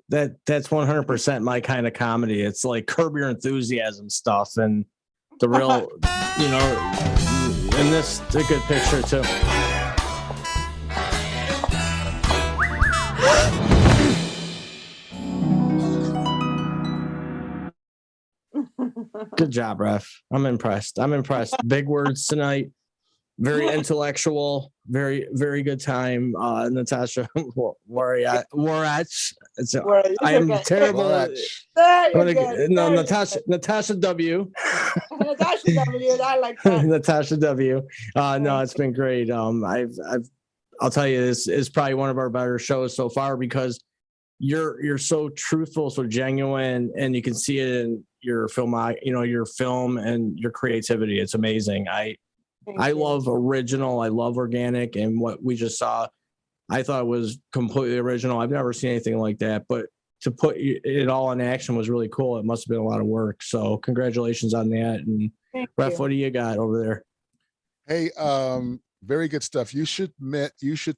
That's 100% my kind of comedy. It's like Curb Your Enthusiasm stuff, and the real, and this is a good picture too. Good job, Ref. I'm impressed. Big words tonight. Very intellectual. Very, very good time. Nataša Warasch. I am terrible. Natasha W. Nataša W. I like that. Natasha W. No, it's been great. I'll tell you, this is probably one of our better shows so far, because you're so truthful, so genuine, and you can see it in your film, your film and your creativity. It's amazing. I love original. I love organic, and what we just saw, I thought was completely original. I've never seen anything like that, but to put it all in action was really cool. It must have been a lot of work. So congratulations on that. And Ref, what do you got over there? Hey, very good stuff. You should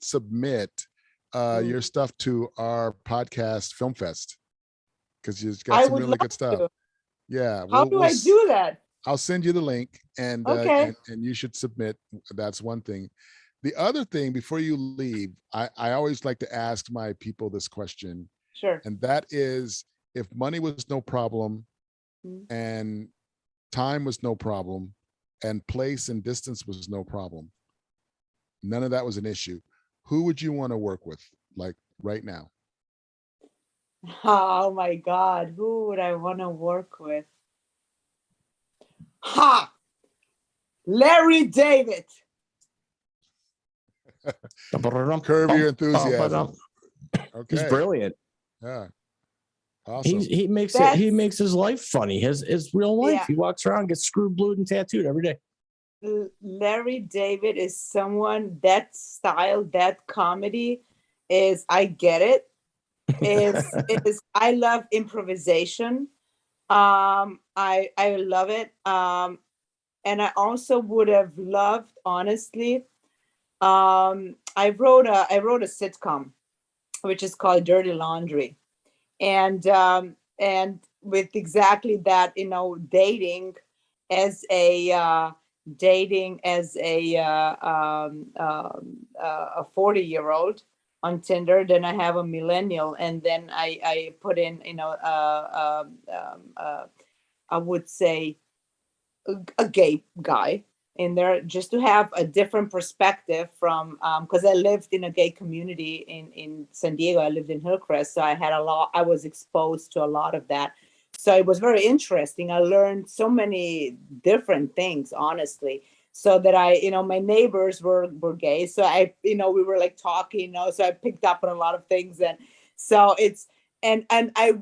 submit your stuff to our podcast Film Fest, because you've got I some would really good love stuff. to. Yeah. How do I do that? I'll send you the link, and Okay. and you should submit. That's one thing. The other thing, before you leave, I always like to ask my people this question, Sure. and that is, if money was no problem, and time was no problem, and place and distance was no problem, none of that was an issue, who would you want to work with, like right now? Oh my God, who would I want to work with? Ha! Larry David. Curb your enthusiasm. Okay. He's brilliant. Yeah. Awesome. He makes That's- makes his life funny. His real life. Yeah. He walks around, gets screwed, blued, and tattooed every day. Larry David is someone, that style, that comedy is, I get it. Is I love improvisation. I love it. And I also would have loved, honestly. I wrote a sitcom, which is called Dirty Laundry, and with exactly that, dating as a 40-year-old on Tinder. Then I have a millennial, and then I put in, I would say a gay guy in there, just to have a different perspective from, because I lived in a gay community in San Diego. I lived in Hillcrest, so I was exposed to a lot of that. So it was very interesting. I learned so many different things, honestly. So that my neighbors were gay. So we were like talking, so I picked up on a lot of things. And so it's, and I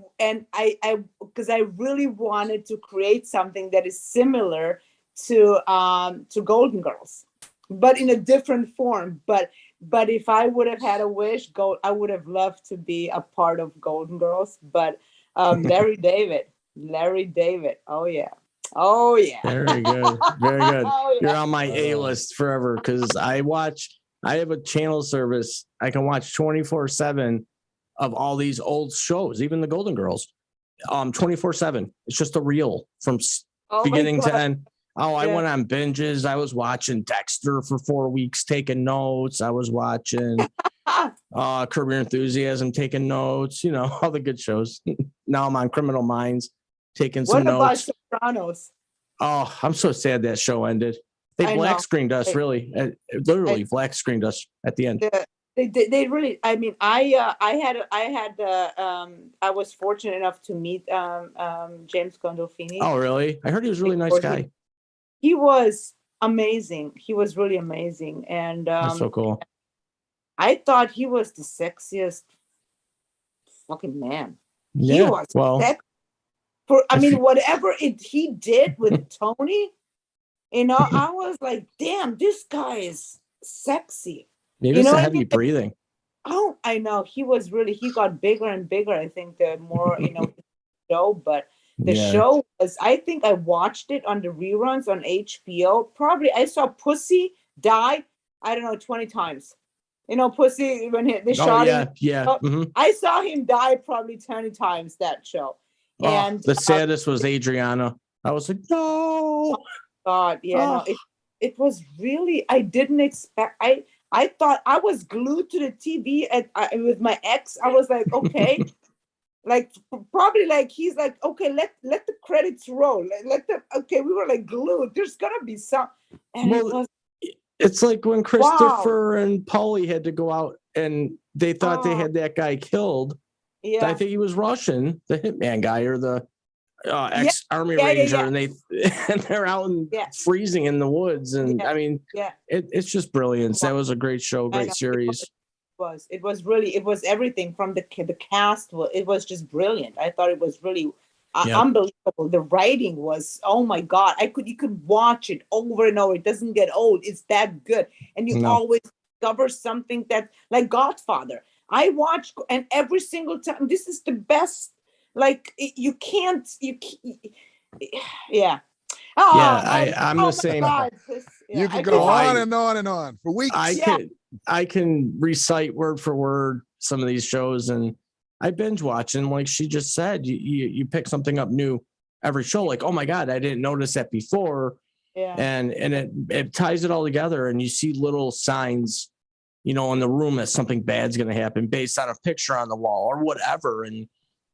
because I really wanted to create something that is similar to Golden Girls, but in a different form. But if I would have had a wish, I would have loved to be a part of Golden Girls. But Larry David. Oh yeah. Very good. Very good. Oh, yeah. You're on my A list forever, because I have a channel service. I can watch 24/7 of all these old shows, even the Golden Girls. 24/7. It's just a reel from Oh my beginning to God. end. Oh, I Yeah. went on binges. I was watching Dexter for 4 weeks, taking notes. I was watching Curb Your Enthusiasm, taking notes. All the good shows. Now I'm on Criminal Minds, taking some What about notes. Sopranos? Oh, I'm so sad that show ended. They I black know. screened us, really. Literally black screened us at the end. They really. I mean, I was fortunate enough to meet James Gandolfini. Oh, really? I heard he was a really nice guy. He was amazing. He was really amazing, and That's so cool. I thought he was the sexiest fucking man. He Yeah. was Well, whatever he did with Tony, I was like, damn, this guy is sexy. maybe it's the heavy breathing. Oh, I know. He got bigger and bigger. I think the more, show, but the show was, I think I watched it on the reruns on HBO. Probably I saw Pussy die, I don't know, 20 times. Pussy, when they shot him. Yeah. Mm-hmm. I saw him die probably 20 times, that show. And the saddest was Adriana. I was like, no. God, yeah, no, it was really, I didn't expect, I thought I was glued to the TV with my ex. I was like, okay, like probably like he's like, okay, let the credits roll. We were like glued. There's gonna be some. And it's like when Christopher and Paulie had to go out and they thought they had that guy killed. Yeah, I think he was Russian, the hitman guy or the ex-army ranger, and they're out and freezing in the woods, and I mean, it's just brilliance. That was a great show, great series. It was everything from the cast. It was just brilliant. I thought it was really unbelievable. The writing was, oh my God, you could watch it over and over. It doesn't get old. It's that good, and you always discover something that, like Godfather. I watch, and every single time, this is the best. Like Oh, I'm oh the my same. God, You can I go can- on and on and on for weeks. I can recite word for word some of these shows, and I binge watch. And like she just said, you pick something up new every show. Like, oh my God, I didn't notice that before. Yeah. And it ties it all together, and you see little signs, in the room that something bad's going to happen based on a picture on the wall or whatever. And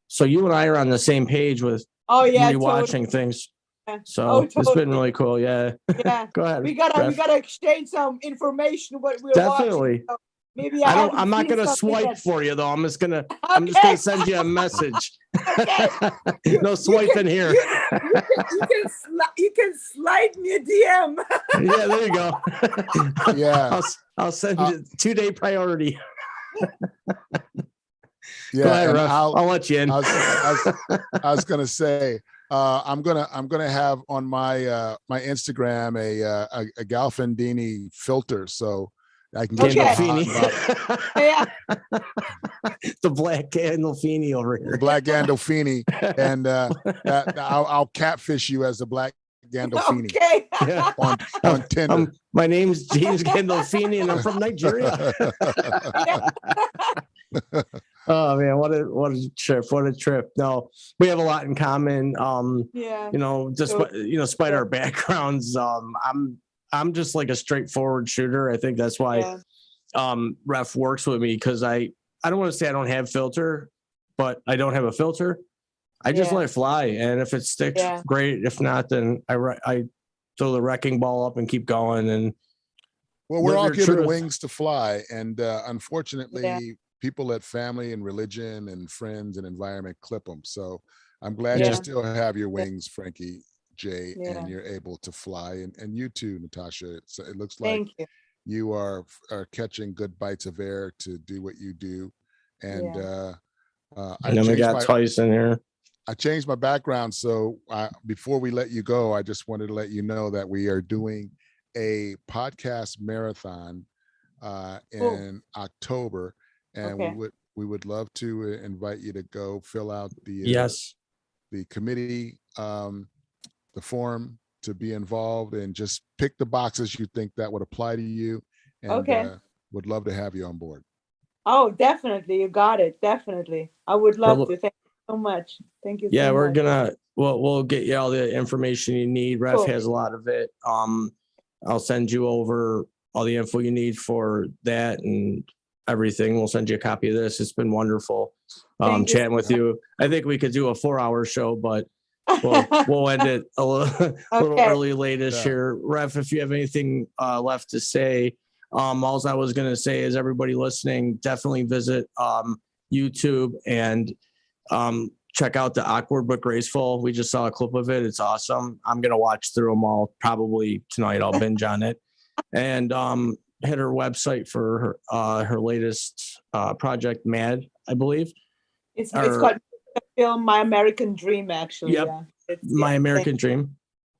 so you and I are on the same page with Oh yeah. rewatching Totally. things. Yeah. So it's totally. been really cool. Yeah. Yeah. Go ahead. We gotta Ref. exchange some information what we're Definitely. watching. So maybe I'm not haven't gonna seen something swipe yet. for you though. I'm just gonna send you a message. Okay. No swiping here. You can slide me a DM. Yeah, there you go. Yeah. I'll send you 2-day priority. Yeah, Go ahead, and Ref. I'll let you in. I was gonna say, I'm gonna have on my my Instagram a Galfandini filter, so I can get you a hot Gandolfini. Yeah. The black Gandolfini over here. Black Gandolfini, and that I'll catfish you as the Black Gandolfini Okay. Yeah. on Tinder. My name's James Gandolfini, and I'm from Nigeria. Oh man, what a trip! No, we have a lot in common. Yeah. Despite our backgrounds, I'm just like a straightforward shooter. I think that's why Ref works with me, because I don't want to say I don't have filter, but I don't have a filter. I just let it fly, and if it sticks, great. If not, then I throw the wrecking ball up and keep going. And well, we're all given truth. wings to fly, and unfortunately, people let family and religion and friends and environment clip them. So I'm glad you still have your wings, Frankie J, and you're able to fly. And you too, Natasha. It looks like you are catching good bites of air to do what you do. And we got twice in here. I changed my background. So before we let you go, I just wanted to let you know that we are doing a podcast marathon in October. And we would love to invite you to go fill out the committee, the form to be involved, and just pick the boxes you think that would apply to you. And would love to have you on board. Oh, definitely. You got it. Definitely. I would love to. Thank you so much. Thank you. Yeah, so we're much. gonna we'll get you all the information you need. Ref has a lot of it. I'll send you over all the info you need for that and everything. We'll send you a copy of this. It's been wonderful chatting with you. I think we could do a 4-hour show, but we'll end it a little early, late-ish here. Ref, if you have anything left to say, all I was going to say is everybody listening, definitely visit YouTube and check out the Awkward But Graceful. We just saw a clip of it. It's awesome. I'm going to watch through them all probably tonight. I'll binge on it. And hit her website for her latest project, Mad, I believe. It's called the film My American Dream, actually. Yep. My American Dream.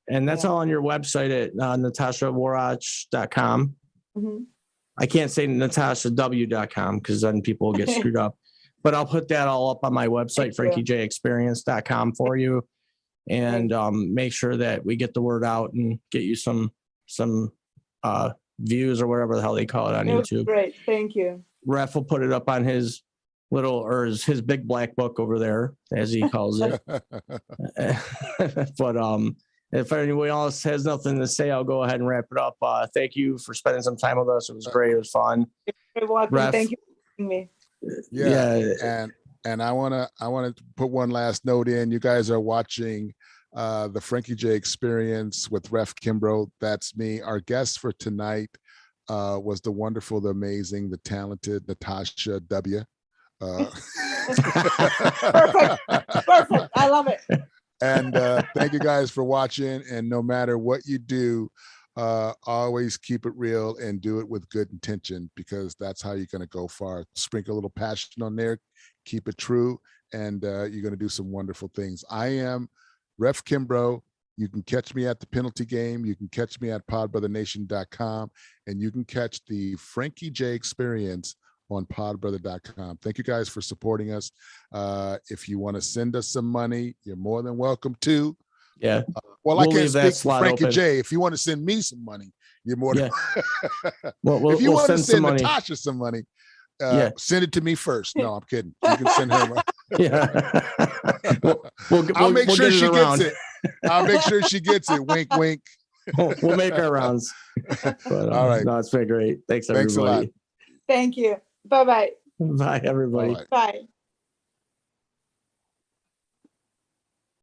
And that's all on your website at natashawarach.com. Mm-hmm. I can't say natashaw.com because then people get screwed up. But I'll put that all up on my website, frankiejexperience.com for you. And make sure that we get the word out and get you some views or whatever the hell they call it on YouTube. Great, thank you. Ref will put it up on his his big black book over there, as he calls it. But if anyone else has nothing to say, I'll go ahead and wrap it up. Thank you for spending some time with us. It was great. It was fun. You're welcome. Ref, thank you for having me. And I want to put one last note in. You guys are watching the Frankie J Experience with Ref Kimbrough. That's me. Our guest for tonight was the wonderful, the amazing, the talented Natasha W. Perfect. I love it. And thank you guys for watching. And no matter what you do, always keep it real and do it with good intention, because that's how you're going to go far. Sprinkle a little passion on there, keep it true, and you're going to do some wonderful things. I am Ref Kimbrough. You can catch me at the penalty game. You can catch me at podbrothernation.com, and you can catch the Frankie J Experience on podbrother.com. Thank you guys for supporting us. If you want to send us some money, you're more than welcome to. Yeah. Well, I We'll can't leave that speak for slot Frankie open. J. If you want to send me some money, you're more than. Well, If you we'll want to send some send money. Nataša some money, Yeah. send it to me first. No, I'm kidding. You can send her. Yeah. I'll make sure get she around. gets it. I'll make sure she gets it. Wink, wink. We'll make our rounds. But, All right. No, it's been great. Thanks, Thanks a lot. everybody. Thank you. Bye-bye. Bye, everybody. Bye. Bye.